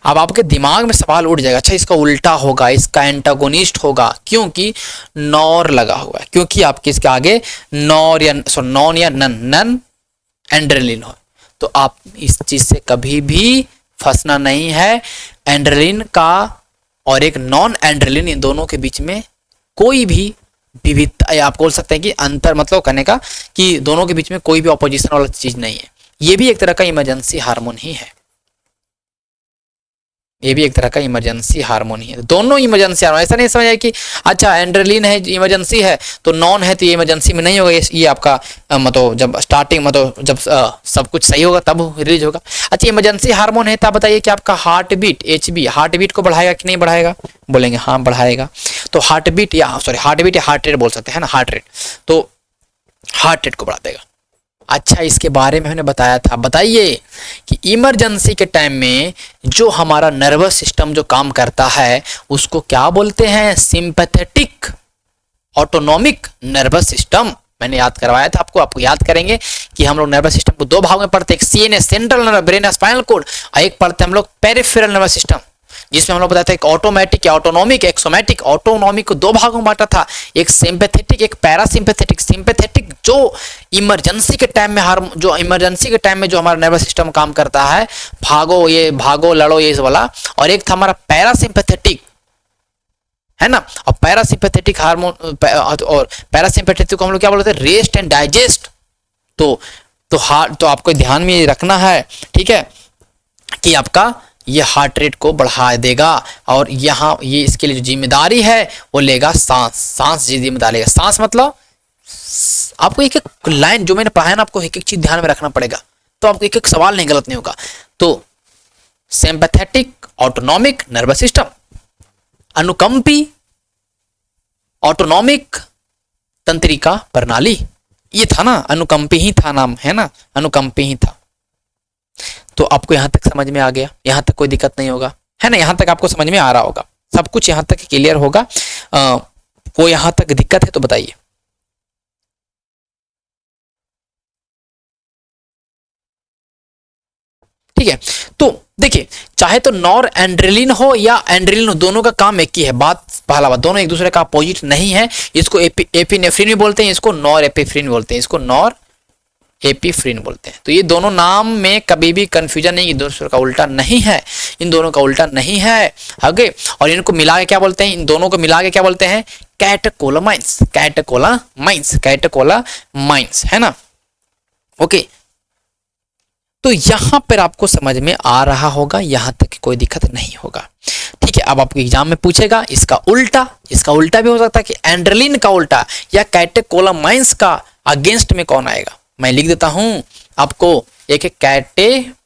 अब आपके दिमाग में सवाल उठ जाएगा, अच्छा इसका उल्टा होगा, इसका एंटागोनिस्ट होगा, क्योंकि नॉर लगा हुआ है, क्योंकि आपके इसके आगे नॉर या नॉन या नन एड्रेलिन हो। तो आप इस चीज से कभी भी फंसना नहीं है। एड्रेलिन का और एक नॉन एड्रेलिन, इन दोनों के बीच में कोई भी विविधता, आप बोल सकते हैं कि अंतर, मतलब कहने का कि दोनों के बीच में कोई भी ऑपोजिशन वाला चीज नहीं है। ये भी एक तरह का इमरजेंसी हार्मोन ही है, ये भी एक तरह का इमरजेंसी हार्मोन ही है। दोनों इमरजेंसी हार्मोन, ऐसा नहीं समझा कि अच्छा एंड्रेलिन है इमरजेंसी है तो नॉन है तो ये इमरजेंसी में नहीं होगा। ये आपका मतलब जब स्टार्टिंग, मतलब जब सब कुछ सही होगा तब रिलीज होगा। अच्छा इमरजेंसी हार्मोन है तो आप बताइए कि आपका heart beat, HB, heart beat को बढ़ाएगा कि नहीं बढ़ाएगा, बोलेंगे हाँ बढ़ाएगा। तो हार्ट बीट या सॉरी हार्ट बीट या हार्ट रेट बोल सकते हैं ना, हार्ट रेट, तो हार्ट रेट को बढ़ा देगा। अच्छा इसके बारे में मैंने बताया था, बताइए कि इमरजेंसी के टाइम में जो हमारा नर्वस सिस्टम जो काम करता है उसको क्या बोलते हैं, सिंपैथेटिक ऑटोनॉमिक नर्वस सिस्टम। मैंने याद करवाया था आपको याद करेंगे कि हम लोग नर्वस सिस्टम को दो भाग में पढ़ते हैं, एक CNS central nervous brain spinal cord, और एक पढ़ते हैं हम लोग पेरिफेरल नर्वस सिस्टम, जिसमें हम लोग बताते हैं एक ऑटोमेटिक या ऑटोनॉमिक, एक्सोमेटिक। ऑटोनॉमिक को दो भागों में बांटा था, एक सिंपैथेटिक एक पैरासिम्पैथेटिक। सिंपैथेटिक जो इमरजेंसी के टाइम में जो हमारा नर्वस सिस्टम काम करता है, भागो लड़ो ये वाला, और एक था हमारा पैरासिम्पैथेटिक, है ना। और पैरासिम्पैथेटिक हार्मोन और पैरासिम्पैथेटिक को हम लोग क्या बोलते हैं, रेस्ट एंड डाइजेस्ट। तो आपको ध्यान में रखना है, ठीक है, कि आपका ये हार्ट रेट को बढ़ा देगा, और यहाँ ये इसके लिए जो जिम्मेदारी है वो लेगा सांस जिम्मेदारी लेगा। सांस मतलब आपको एक एक लाइन जो मैंने पढ़ा है ना, आपको एक एक चीज ध्यान में रखना पड़ेगा, तो आपको एक एक सवाल नहीं गलत नहीं होगा। तो सिंपैथेटिक ऑटोनॉमिक नर्वस सिस्टम, अनुकंपी ऑटोनॉमिक तंत्रिका प्रणाली, ये था ना, अनुकंपी ही था नाम, है ना, अनुकंपी ही था। तो आपको यहाँ तक समझ में आ गया, यहाँ तक कोई दिक्कत नहीं होगा, है ना, यहाँ तक आपको समझ में आ रहा होगा, सब कुछ यहाँ तक क्लियर होगा। कोई यहाँ तक दिक्कत है तो बताइए। ठीक है, तो देखिए, चाहे तो नॉर एंड्रेलिन हो या एंड्रेलिन हो, दोनों का काम एक ही है। बात पहला बात, दोनों एक दूसरे का अपोजिट नहीं है। इसको एपिनेफ्रिन भी बोलते हैं, इसको नॉर एपिफ्रिन बोलते हैं, इसको नॉर एपिफ्रिन बोलते हैं। तो ये दोनों नाम में कभी भी कंफ्यूजन नहीं, दूसरे का उल्टा नहीं है, इन दोनों का उल्टा नहीं है। आगे, और इनको मिला के क्या बोलते हैं, इन दोनों को मिला के क्या बोलते हैं, कैटेकोलामाइंस, कैटेकोलामाइंस, कैटेकोलामाइंस, है ना। ओके, तो यहां पर आपको समझ में आ रहा होगा, यहां तक कोई दिक्कत नहीं होगा। ठीक है, अब आपको एग्जाम में पूछेगा इसका उल्टा, इसका उल्टा भी हो सकता है कि एंड्रेलिन का उल्टा या कैटेकोलामाइंस का अगेंस्ट में कौन आएगा। मैं लिख देता हूं आपको, एक है कैटेकोलामाइंस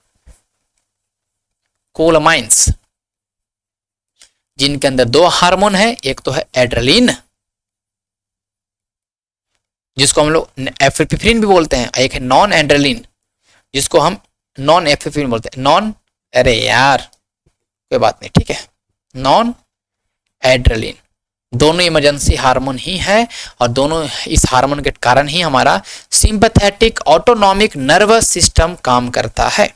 जिनके अंदर दो हार्मोन है, एक तो है एड्रेलिन जिसको हम लोग एपिफ्रिन भी बोलते हैं, एक है नॉन एड्रेलिन जिसको हम नॉन एपिफ्रिन बोलते हैं, नॉन, अरे यार कोई बात नहीं, ठीक है, नॉन एड्रेलिन। दोनों इमरजेंसी हार्मोन ही है और दोनों इस हार्मोन के कारण ही हमारा सिंपैथेटिक ऑटोनॉमिक नर्वस सिस्टम काम करता है।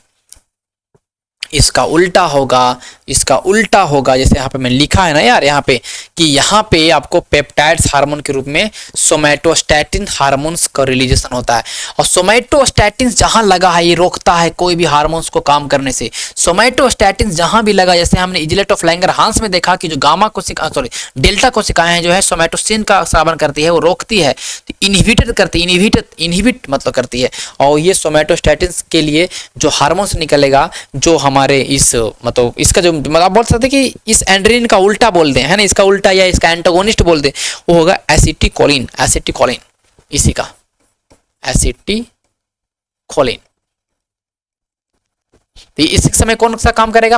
इसका उल्टा होगा, इसका उल्टा होगा, जैसे यहाँ पे मैं लिखा है ना यार, यहाँ पे कि यहाँ पे आपको पेप्टाइड्स हार्मोन के रूप में सोमैटोस्टैटिन हार्मोन्स का रिलीजेशन होता है। और सोमैटोस्टैटिन जहाँ लगा है ये रोकता है कोई भी हार्मोन्स को काम करने से। सोमैटोस्टैटिन जहाँ भी लगा, जैसे हमने इजलेट ऑफ लैंगरहांस में देखा कि जो गामा कोशिका, सॉरी डेल्टा कोशिकाएं हैं जो है सोमैटोसिन का स्रावन करती है, वो रोकती है, तो इनहिबिटेड करती है, इनहिबिट मतलब करती है। और ये सोमैटोस्टैटिन के लिए जो हार्मोन्स निकलेगा, जो हमारे इस मतलब इसका जो मतलब आप बोल सकते हैं कि इस एंड्रेलिन का उल्टा बोल दें, है ना, इसका उल्टा या इसका एंटागोनिस्ट बोल दें, वो होगा एसिटिकोलिन, एसिटिकोलिन, इसी का एसिटिकोलिन। तो इस समय कौन सा काम करेगा,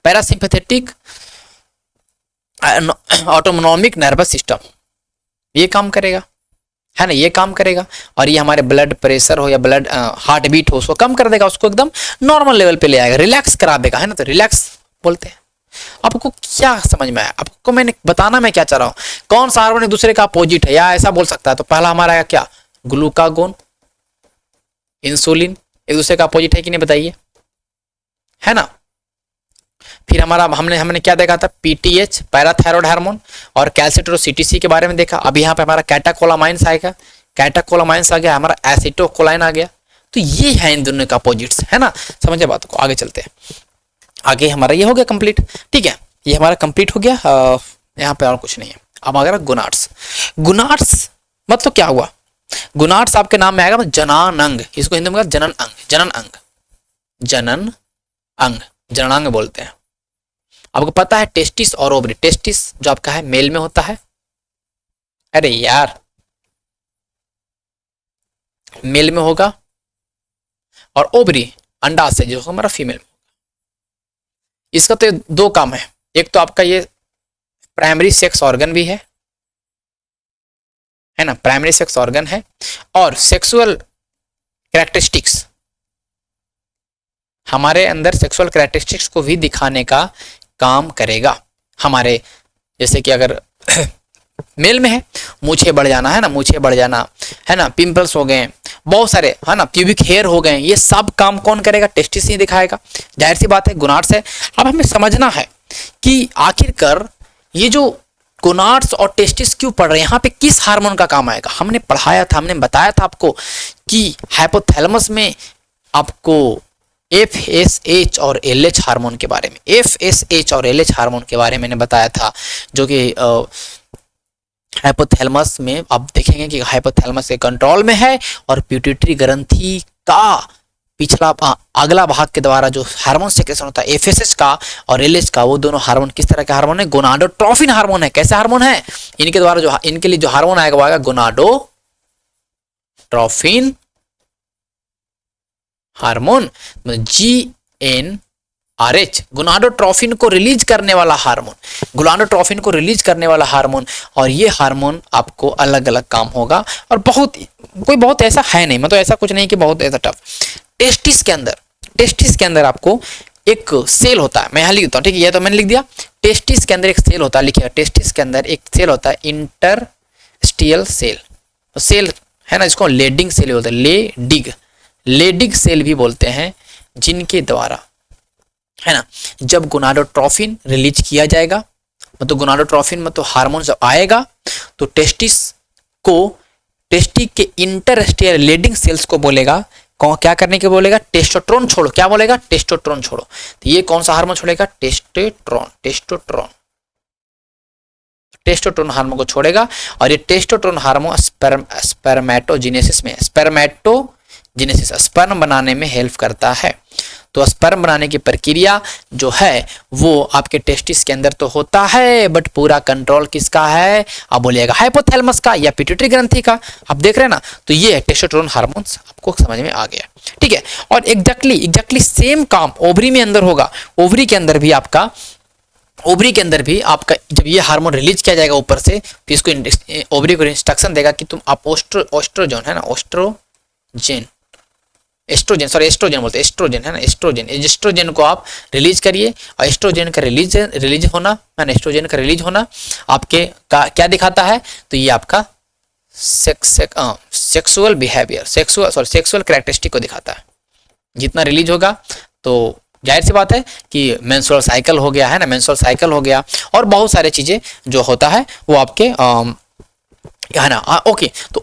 पैरासिम्पैथेटिक ऑटोनॉमिक नर्वस सिस्टम, ये काम करेगा, है ना, ये काम करेगा। और ये हमारे ब्लड प्रेशर हो या ब्लड हार्ट बीट हो उसको कम कर देगा, उसको एकदम नॉर्मल लेवल पे ले आएगा, रिलैक्स करा देगा, है ना, तो रिलैक्स बोलते हैं। आपको क्या समझ में आया, आपको मैंने बताना मैं क्या चाह रहा हूँ, कौन सा हार्मोन एक दूसरे का अपोजिट है या ऐसा बोल सकता है। तो पहला हमारा है क्या, ग्लूकागोन, इंसुलिन एक दूसरे का अपोजिट है कि नहीं बताइए, है ना। फिर हमारा हमने क्या देखा था, पीटीएच पैराथायरॉयड हार्मोन और कैल्सिट्रोसिटीसी के बारे में देखा। अब यहाँ पे हमारा कैटाकोलामाइंस आएगा, कैटाकोलामाइंस आ गया, हमारा एसिटोकोलाइन आ गया। तो ये है इन दोनों का अपोजिट्स, है ना, समझे बात को। आगे चलते हैं, आगे हमारा ये हो गया कंप्लीट, ठीक है, ये हमारा कंप्लीट हो गया। यहाँ पे और कुछ नहीं है। अब अगर गोनाड्स, गोनाड्स मतलब क्या हुआ, गोनाड्स आपके नाम में आएगा जनन अंग, इसको हिंदी में जनन अंग, जनन अंग, जनन अंग, जननांग बोलते हैं। आपको पता है टेस्टिस और ओवरी, टेस्टिस जो आपका है मेल में होता है, अरे यार मेल में होगा, और ओवरी अंडाशय जो हमारा फीमेल में होगा। इसका तो दो काम है, एक तो आपका ये प्राइमरी सेक्स ऑर्गन भी है ना, प्राइमरी सेक्स ऑर्गन है, और सेक्सुअल कैरेक्टरिस्टिक्स, हमारे अंदर सेक्सुअल कैरेक्टरिस्टिक्स को भी दिखाने का काम करेगा। हमारे जैसे कि अगर मेल में है मूछें बढ़ जाना, है ना, मूछें बढ़ जाना, है ना, पिंपल्स हो गए, बहुत सारे, है ना, प्यूबिक हेयर हो गए, ये सब काम कौन करेगा, टेस्टिस ही दिखाएगा। जाहिर सी बात है गोनाड्स है। अब हमें समझना है कि आखिरकार ये जो गोनाड्स और टेस्टिस क्यों पढ़ रहे हैं, यहाँ पे किस हार्मोन का काम आएगा। हमने पढ़ाया था, हमने बताया था आपको कि हाइपोथैलेमस में आपको FSH और LH हार्मोन के बारे में, FSH और LH हार्मोन के बारे में मैंने बताया था, जो कि हाइपोथैलेमस में आप देखेंगे कि हाइपोथैलेमस के कंट्रोल में है, और प्यूटिटरी ग्रंथि का पिछला अगला भाग के द्वारा जो हार्मोन सेक्रेशन होता है FSH का और LH का, वो दोनों हार्मोन किस तरह के हार्मोन है, गोनाडोट्रोफिन हार्मोन है। कैसे हार्मोन है, इनके द्वारा जो इनके लिए जो हार्मोन आएगा वो आएगा gonadotrophin hormone, GnRH RH gonadotrophin को रिलीज करने वाला हार्मोन, गोनाडोट्रोफिन को रिलीज करने वाला हार्मोन। और ये हार्मोन आपको अलग अलग काम होगा और बहुत ऐसा है नहीं, मतलब ऐसा कुछ नहीं कि बहुत ऐसा टफ। टेस्टिस के अंदर आपको एक सेल होता है, मैं यहाँ लिख देता हूँ, ठीक है, ये तो मैंने लिख दिया। टेस्टिस के अंदर एक सेल होता है, लिखिएगा, टेस्टिस के अंदर एक सेल होता है इंटरस्टियल सेल, सेल है ना, इसको लेडिंग सेल बोलते हैं, लेडिग सेल भी बोलते हैं, जिनके द्वारा है ना जब गोनाडोट्रोफिन रिलीज किया जाएगा, मतलब गोनाडोट्रोफिन मतलब हार्मोन जब आएगा तो टेस्टिस के इंटरस्टियल लेडिंग सेल्स को बोलेगा, क्या करने के बोलेगा, टेस्टोस्टेरोन छोड़ो, क्या बोलेगा, टेस्टोस्टेरोन छोड़ो। तो ये कौन सा हार्मोन छोड़ेगा, टेस्टोस्टेरोन हार्मोन को छोड़ेगा। और ये टेस्टोस्टेरोन हार्मोन स्पर्म बनाने में हेल्प करता है। तो स्पर्म बनाने की प्रक्रिया जो है वो आपके टेस्टिस के अंदर तो होता है, बट पूरा कंट्रोल किसका है, आप बोलिएगा हाइपोथैलेमस का या पिट्यूटरी ग्रंथि का। आप देख रहे हैं ना, तो ये टेस्टोस्टेरोन हार्मोन्स आपको समझ में आ गया, ठीक है। और एग्जैक्टली सेम काम ओवरी में अंदर होगा। ओवरी के अंदर भी आपका जब ये हार्मोन रिलीज किया जाएगा ऊपर से, फिर इसको ओवरी को इंस्ट्रक्शन देगा कि तुम आप एस्ट्रोजन है ना, एस्ट्रोजन बोलते हैं, एस्ट्रोजन है ना, एस्ट्रोजन को आप रिलीज करिए। और एस्ट्रोजन का रिलीज होना आपके क्या दिखाता है, तो ये आपका सेक्सुअल बिहेवियर, सेक्सुअल कैरेक्टरिस्टिक को दिखाता है। जितना रिलीज होगा तो जाहिर सी बात है कि मेंस्ट्रुअल साइकिल हो गया है ना, मेंस्ट्रुअल साइकिल हो गया, और बहुत सारे चीजें जो होता है वो आपके है ना। ओके, तो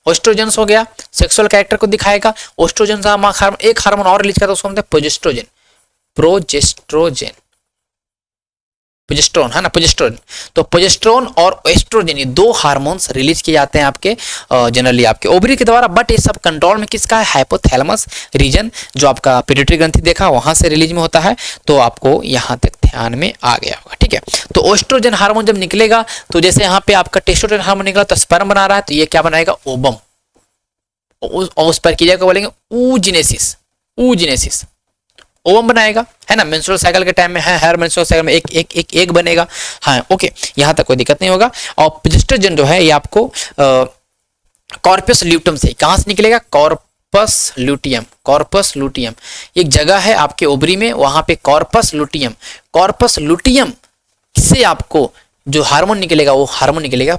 ओस्ट्रोजेंस हो गया, सेक्सुअल कैरेक्टर को दिखाएगा। ओस्ट्रोजन एक हार्मोन और रिलीज करता है, उसको बोलते हैं प्रोजेस्टेरोन है ना, प्रोजेस्टेरोन। तो प्रोजेस्टेरोन और एस्ट्रोजन, ये दो हार्मोन्स रिलीज किए जाते हैं आपके जनरली आपके ओवरी के द्वारा, बट ये सब कंट्रोल में किसका है, हाइपोथैलेमस रीजन, जो आपका पिट्यूटरी ग्रंथि देखा वहां से रिलीज में होता है। तो आपको यहाँ तक ध्यान में आ गया होगा, ठीक है। तो ओस्ट्रोजन हार्मोन जब निकलेगा, तो जैसे यहाँ पे आपका टेस्टोस्टेरोन हार्मोन निकला तो स्पर्म बना रहा है, तो ये क्या बनाएगा, ओवम, उस प्रक्रिया को बोलेंगे ऊजिनेसिस, ओवम बनाएगा, है ना। मेंस्ट्रुअल साइकिल के टाइम में है, हर मेंस्ट्रुअल साइकिल में एक बनेगा, हाँ ओके, यहाँ तक कोई दिक्कत नहीं होगा। और प्रोजेस्टेरोन जो है ये आपको कॉर्पस ल्यूटियम से, कहाँ से निकलेगा, कॉर्पस लुटियम एक जगह है आपके ओवरी में, वहां पे कॉर्पस लुटियम से आपको जो हार्मोन निकलेगा वो हार्मोन निकलेगा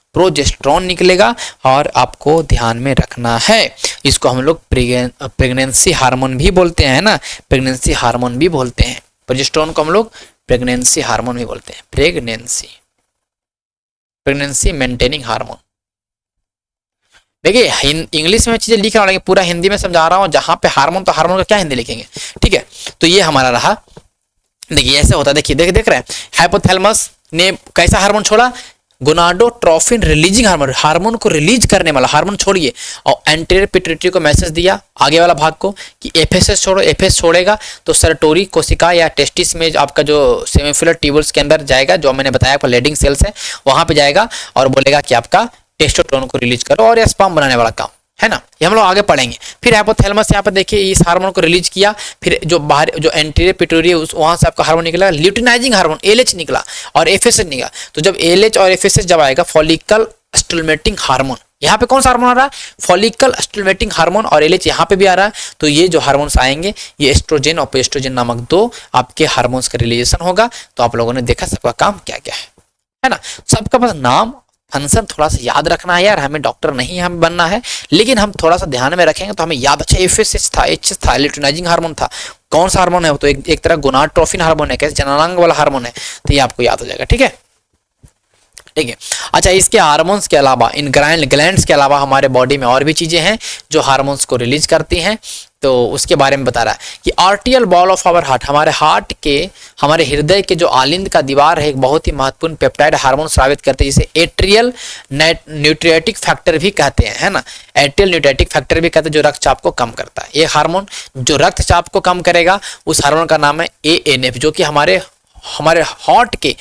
प्रोजेस्टेरोन निकलेगा। और आपको ध्यान में रखना है, इसको हम लोग प्रेगनेंसी हार्मोन भी बोलते हैं ना, प्रेगनेंसी हार्मोन भी बोलते हैं। प्रोजेस्टेरोन को हम लोग प्रेगनेंसी हार्मोन भी बोलते हैं, प्रेगनेंसी मेंटेनिंग हार्मोन। देखिए इंग्लिश में चीजें लिख रहा हूँ, लेकिन पूरा हिंदी में समझा रहा हूँ। जहां पे हार्मोन, तो हार्मोन का क्या हिंदी लिखेंगे, ठीक है। तो ये हमारा रहा, देखिए ऐसे होता है, देखिए देख रहे हैं, हाइपोथैलेमस ने कैसा हार्मोन छोड़ा, गोनाडोट्रोफिन रिलीजिंग हार्मोन को रिलीज करने वाला हार्मोन छोड़िए, और एंटीरियर पिट्यूटरी को मैसेज दिया आगे वाला भाग को कि एफएसएस छोड़ो, एफएस छोड़ेगा तो सर्टोरी कोशिका या टेस्टिस में आपका जो सेमिफिलर ट्यूबल्स के अंदर जाएगा, जो मैंने बताया आपका लेडिंग सेल्स है, वहां पे जाएगा और बोलेगा कि आपका टेस्टोस्टेरोन को रिलीज करो, और यह स्पर्म बनाने वाला काम है ना, ये हम लोग आगे पढ़ेंगे। फिर हाइपोथैलेमस यहाँ पर देखिए इस हार्मोन को रिलीज किया, फिर जो बाहर जो एंटीरियर पिट्यूटरी वहां से आपका हार्मोन निकला, ल्यूटिनाइजिंग हार्मोन एलएच निकला और एफएसएच निकला। तो जब एलएच और एफएसएच जब आएगा, फॉलिकल स्टिमुलेटिंग हार्मोन, यहाँ पे कौन सा हार्मोन आ रहा है, फॉलिकल स्टिमुलेटिंग हार्मोन, और एलएच यहाँ पे भी आ रहा है। तो ये जो हार्मोन्स आएंगे, ये एस्ट्रोजन और प्रोजेस्टेरोन नामक दो आपके हार्मोन्स का रिलीजेशन होगा। तो आप लोगों ने देखा सबका काम क्या क्या है ना, सबका बस नाम फंक्शन थोड़ा सा याद रखना है यार, हमें डॉक्टर नहीं हमें बनना है, लेकिन हम थोड़ा सा ध्यान में रखेंगे तो हमें याद, अच्छा एफएसएच था, एचएस था, ल्यूटिनाइजिंग हार्मोन था, कौन सा हार्मोन है, तो एक तरह गोनाडोट्रोफिन हार्मोन है, कैसे जननांग वाला हार्मोन है, तो ये आपको याद हो जाएगा, ठीक है। अच्छा, इसके हार्मोन्स के अलावा, इन ग्लैंड्स के अलावा हमारे बॉडी में और भी चीजें हैं जो हार्मोन्स को रिलीज करती हैं, तो उसके बारे में बता रहा है कि atrial wall of our heart, हमारे हृदय के जो आलिंद का दीवार है, एक बहुत ही महत्वपूर्ण पेप्टाइड हार्मोन स्रावित करते हैं, जिसे एट्रियल न्यूट्रिएटिक फैक्टर भी कहते हैं, है ना, एट्रियल न्यूट्रिएटिक फैक्टर भी कहते हैं, जो रक्तचाप को कम करता है। ये हार्मोन जो रक्तचाप को कम करेगा, उस हार्मोन का नाम है ANF, जो कि हमारे हार्ट के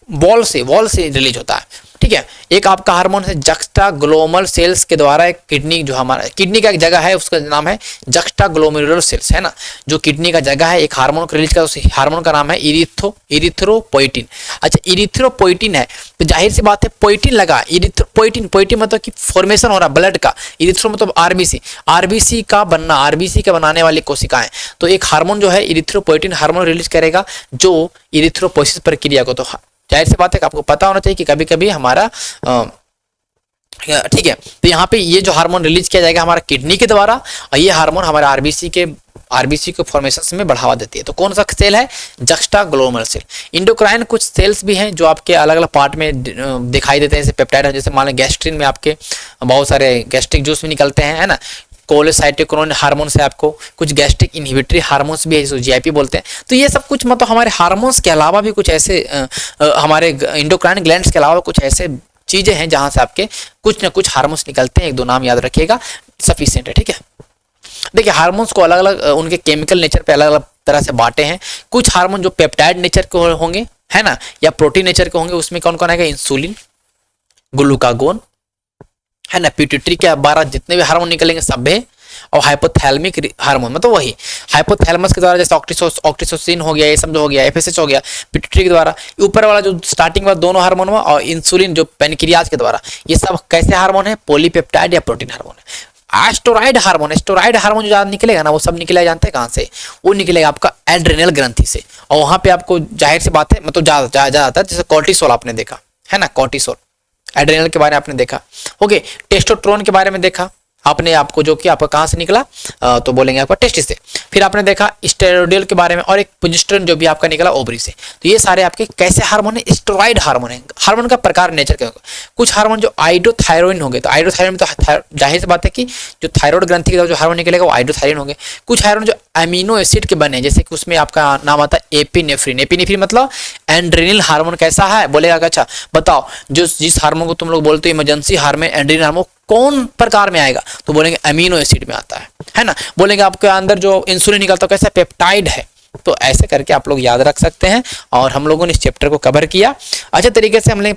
वॉल से रिलीज होता है। ठीक है। एक आपका हार्मोन है जक्स्टाग्लोमल सेल्स के द्वारा एक किडनी, जो हमारा किडनी का एक जगह है उसका नाम है जक्स्टाग्लोमेरुलर सेल्स, है ना, जो किडनी का जगह है, एक हार्मोन को रिलीज कर, उस हार्मोन का नाम है इरिथ्रोपोइटिन। अच्छा, इरिथ्रोपोइटिन है तो जाहिर सी बात है पोइटिन लगा, इरिथ्रोपोइटिन, पोइटिन मतलब कि फॉर्मेशन हो रहा ब्लड का, इरिथ्रो मतलब आरबीसी, आरबीसी का बनना, आरबीसी के बनाने वाली कोशिकाएं, तो एक हार्मोन जो है इरिथ्रोपोइटिन हार्मोन रिलीज करेगा जो इरिथ्रोपोइसिस प्रक्रिया को, तो जाहिर सी बात है कि आपको पता होना चाहिए कि कभी कभी हमारा ठीक है, तो यहाँ पे ये जो हार्मोन रिलीज किया जाएगा हमारा किडनी के द्वारा, और ये हार्मोन हमारे आरबीसी को फॉर्मेशन में बढ़ावा देती है। तो कौन सा सेल है? जक्स्टाग्लोमल सेल। इंडोक्राइन कुछ सेल्स भी हैं जो आपके अलग अलग पार्ट में दिखाई देते हैं, जैसे पेप्टाइड है, जैसे मान लो गैस्ट्रिन में आपके बहुत सारे गैस्ट्रिक जूस भी निकलते हैं, है ना, कोलेसाइटोकिनिन हार्मोन्स है, आपको कुछ गैस्ट्रिक इनहिबिटरी हार्मोन्स भी है जिसको जीआईपी बोलते हैं। तो ये सब कुछ मतलब हमारे हार्मोन्स के अलावा भी कुछ ऐसे हमारे इंडोक्राइन ग्लैंड्स के अलावा कुछ ऐसे चीजें हैं जहां से आपके कुछ ना कुछ हार्मोन्स निकलते हैं। एक दो नाम याद रखिएगा, सफिशिएंट है, ठीक है। देखिए हार्मोन्स को अलग अलग उनके केमिकल नेचर पे अलग अलग तरह से बांटे हैं। कुछ हार्मोन जो पेप्टाइड नेचर के होंगे, है ना, या प्रोटीन नेचर के होंगे, उसमें कौन कौन आएगा? इंसुलिन, ग्लूकागोन, है ना, पिट्यूटरी के 12 जितने भी हार्मोन निकलेंगे सब है, और हाइपोथैलेमिक हार्मोन मतलब वही हाइपोथैलेमस के द्वारा, जैसे ऑक्सीटोसिन हो गया, ये सब जो हो गया, एफएसएच हो गया, पिट्यूटरी के द्वारा, ऊपर वाला जो स्टार्टिंग वाला दोनों हार्मोन हुआ, और इंसुलिन जो पेनक्रियाज के द्वारा, ये सब कैसे हार्मोन है? पॉलीपेप्टाइड या प्रोटीन हार्मोन है। स्टेरॉइड हार्मोन, स्टेरॉइड हार्मोन जो ज्यादा निकलेगा ना, वो सब निकलेगा जानते हैं कहाँ से? वो निकलेगा आपका एड्रेनल ग्रंथि से, और वहां पे आपको जाहिर सी बात है मतलब ज्यादा आता है, जैसे कॉर्टिसोल आपने देखा है ना, कॉर्टिसोल एड्रेनल के बारे में आपने देखा, ओके। टेस्टोस्टेरोन के बारे में देखा आपने, आपको जो कि आपका कहाँ से निकला, तो बोलेंगे आपका टेस्टिस से। फिर आपने देखा स्टेरॉइडल के बारे में, और एक प्रोजेस्टेरोन जो भी आपका निकला ओवरी से। तो ये सारे आपके कैसे हार्मोन है? स्टेरॉइड हार्मोन है। हार्मोन का प्रकार नेचर के होगा। कुछ हार्मोन जो आइडोथायरोइन होंगे, तो आइडोथायरोइन तो जाहिर सी बात है कि जो थायराइड ग्रंथि का जो हार्मोन निकलेगा वो आइडोथायरोइन होंगे। कुछ हार्मोन जो अमीनो एसिड के बने, जैसे कि उसमें आपका नाम आता है एपिनेफ्रिन। एपिनेफ्रिन मतलब एंड्रेनिल हार्मोन कैसा है? बोलेगा अच्छा बताओ, जो जिस हार्मोन को तुम लोग बोलते हो इमरजेंसी हार्मोन, एंड्रेनिल हार्मोन कौन प्रकार में आएगा? तो बोलेंगे अमीनो एसिड में आता है ना। बोलेंगे आपके अंदर जो इंसुलिन निकलता है कैसा? पेप्टाइड है। तो ऐसे करके आप लोग याद रख सकते हैं, और हम लोगों ने इस चैप्टर को कवर किया अच्छे तरीके से। हमने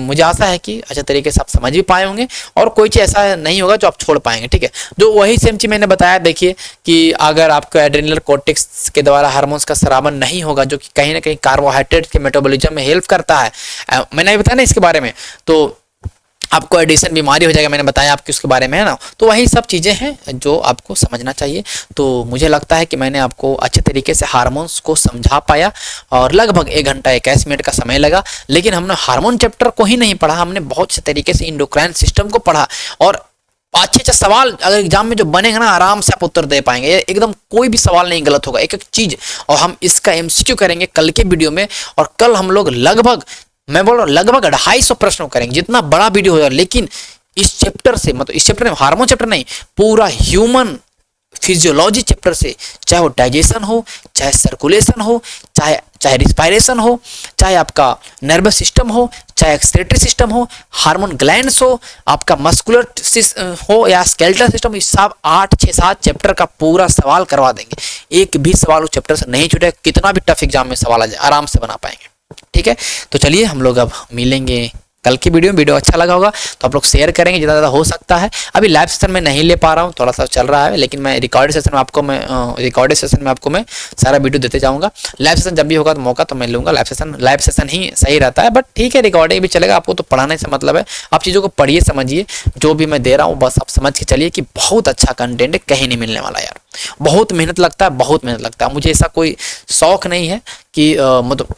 मुझे आशा है कि अच्छे तरीके से आप समझ भी पाए होंगे, और कोई चीज़ ऐसा नहीं होगा जो आप छोड़ पाएंगे, ठीक है। जो वही सेम चीज मैंने बताया, देखिए कि अगर आपको एड्रेनल कॉर्टेक्स के द्वारा हार्मोन्स का स्रावन नहीं होगा, जो कि कहीं ना कहीं कार्बोहाइड्रेट के मेटाबॉलिज्म में हेल्प करता है, मैंने बताया ना इसके बारे में, तो आपको एडिशन बीमारी हो जाएगा, मैंने बताया आपकी उसके बारे में, है ना। तो वही सब चीज़ें हैं जो आपको समझना चाहिए। तो मुझे लगता है कि मैंने आपको अच्छे तरीके से हार्मोन्स को समझा पाया, और लगभग 1 घंटा 21 मिनट का समय लगा, लेकिन हमने हार्मोन चैप्टर को ही नहीं पढ़ा, हमने बहुत अच्छे तरीके से इंडोक्राइन सिस्टम को पढ़ा, और अच्छे सवाल अगर एग्जाम में जो बनेगा ना, आराम से आप उत्तर दे पाएंगे, एकदम कोई भी सवाल नहीं गलत होगा, एक एक चीज। और हम इसका एमसीक्यू करेंगे कल के वीडियो में, और कल हम लोग लगभग, मैं बोल रहा हूँ लगभग 250 प्रश्नों करेंगे, जितना बड़ा वीडियो होगा। लेकिन इस चैप्टर से, मतलब इस चैप्टर में हार्मोन चैप्टर नहीं, पूरा ह्यूमन फिजियोलॉजी चैप्टर से, चाहे वो डाइजेशन हो, चाहे सर्कुलेशन हो, चाहे रिस्पायरेशन हो, चाहे आपका नर्वस सिस्टम हो, चाहे एक्सक्रीटरी सिस्टम हो, हार्मोन ग्लैंड्स हो, आपका मस्कुलर हो या स्केलेटल सिस्टम, इस सब 8, 6, 7 चैप्टर का पूरा सवाल करवा देंगे। एक भी सवाल उस चैप्टर से नहीं छूटेगा, कितना भी टफ एग्जाम में सवाल आ जाए आराम से बना पाएंगे, ठीक है। तो चलिए हम लोग अब मिलेंगे कल की वीडियो अच्छा लगा होगा तो आप लोग शेयर करेंगे जितना ज़्यादा हो सकता है। अभी लाइव सेशन में नहीं ले पा रहा हूँ, थोड़ा सा चल रहा है, लेकिन मैं रिकॉर्डेड सेशन में आपको मैं सारा वीडियो देते जाऊँगा। लाइव सेशन जब भी होगा तो मौका तो मैं लूँगा। लाइव सेशन ही सही रहता है, बट ठीक है रिकॉर्डिंग भी चलेगा, आपको तो पढ़ाने से मतलब है। आप चीज़ों को पढ़िए, समझिए, जो भी मैं दे रहा हूँ बस आप समझ के चलिए कि बहुत अच्छा कंटेंट है, कहीं नहीं मिलने वाला यार। बहुत मेहनत लगता है, बहुत मेहनत लगता है। मुझे ऐसा कोई शौक नहीं है कि मतलब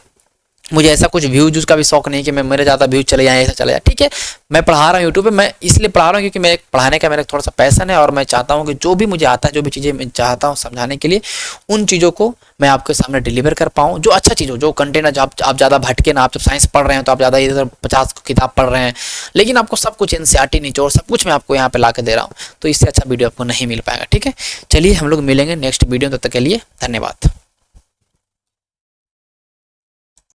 मुझे ऐसा कुछ व्यूज का भी शौक नहीं कि मैं मेरे ज़्यादा व्यूज चले जाए, ऐसा चले जाए, ठीक है। मैं पढ़ा रहा हूँ यूट्यूब पे, मैं इसलिए पढ़ा रहा हूँ क्योंकि मैं पढ़ाने का मेरा थोड़ा सा पैशन है, और मैं चाहता हूँ कि जो भी मुझे आता है, जो भी चीज़ें मैं चाहता हूँ समझाने के लिए, उन चीज़ों को मैं आपके सामने डिलीवर कर पाऊँ, जो अच्छा चीज़ हो, जो कंटेंट है, जो आप ज़्यादा भटके ना। आप जब साइंस पढ़ रहे हैं तो आप ज़्यादा इधर 50 किताब पढ़ रहे हैं, लेकिन आपको सब कुछ एनसीईआरटी निचोड़ सब कुछ मैं आपको यहाँ पे ला के दे रहा हूँ, तो इससे अच्छा वीडियो आपको नहीं मिल पाएगा, ठीक है। चलिए हम लोग मिलेंगे नेक्स्ट वीडियो, तब तक के लिए धन्यवाद।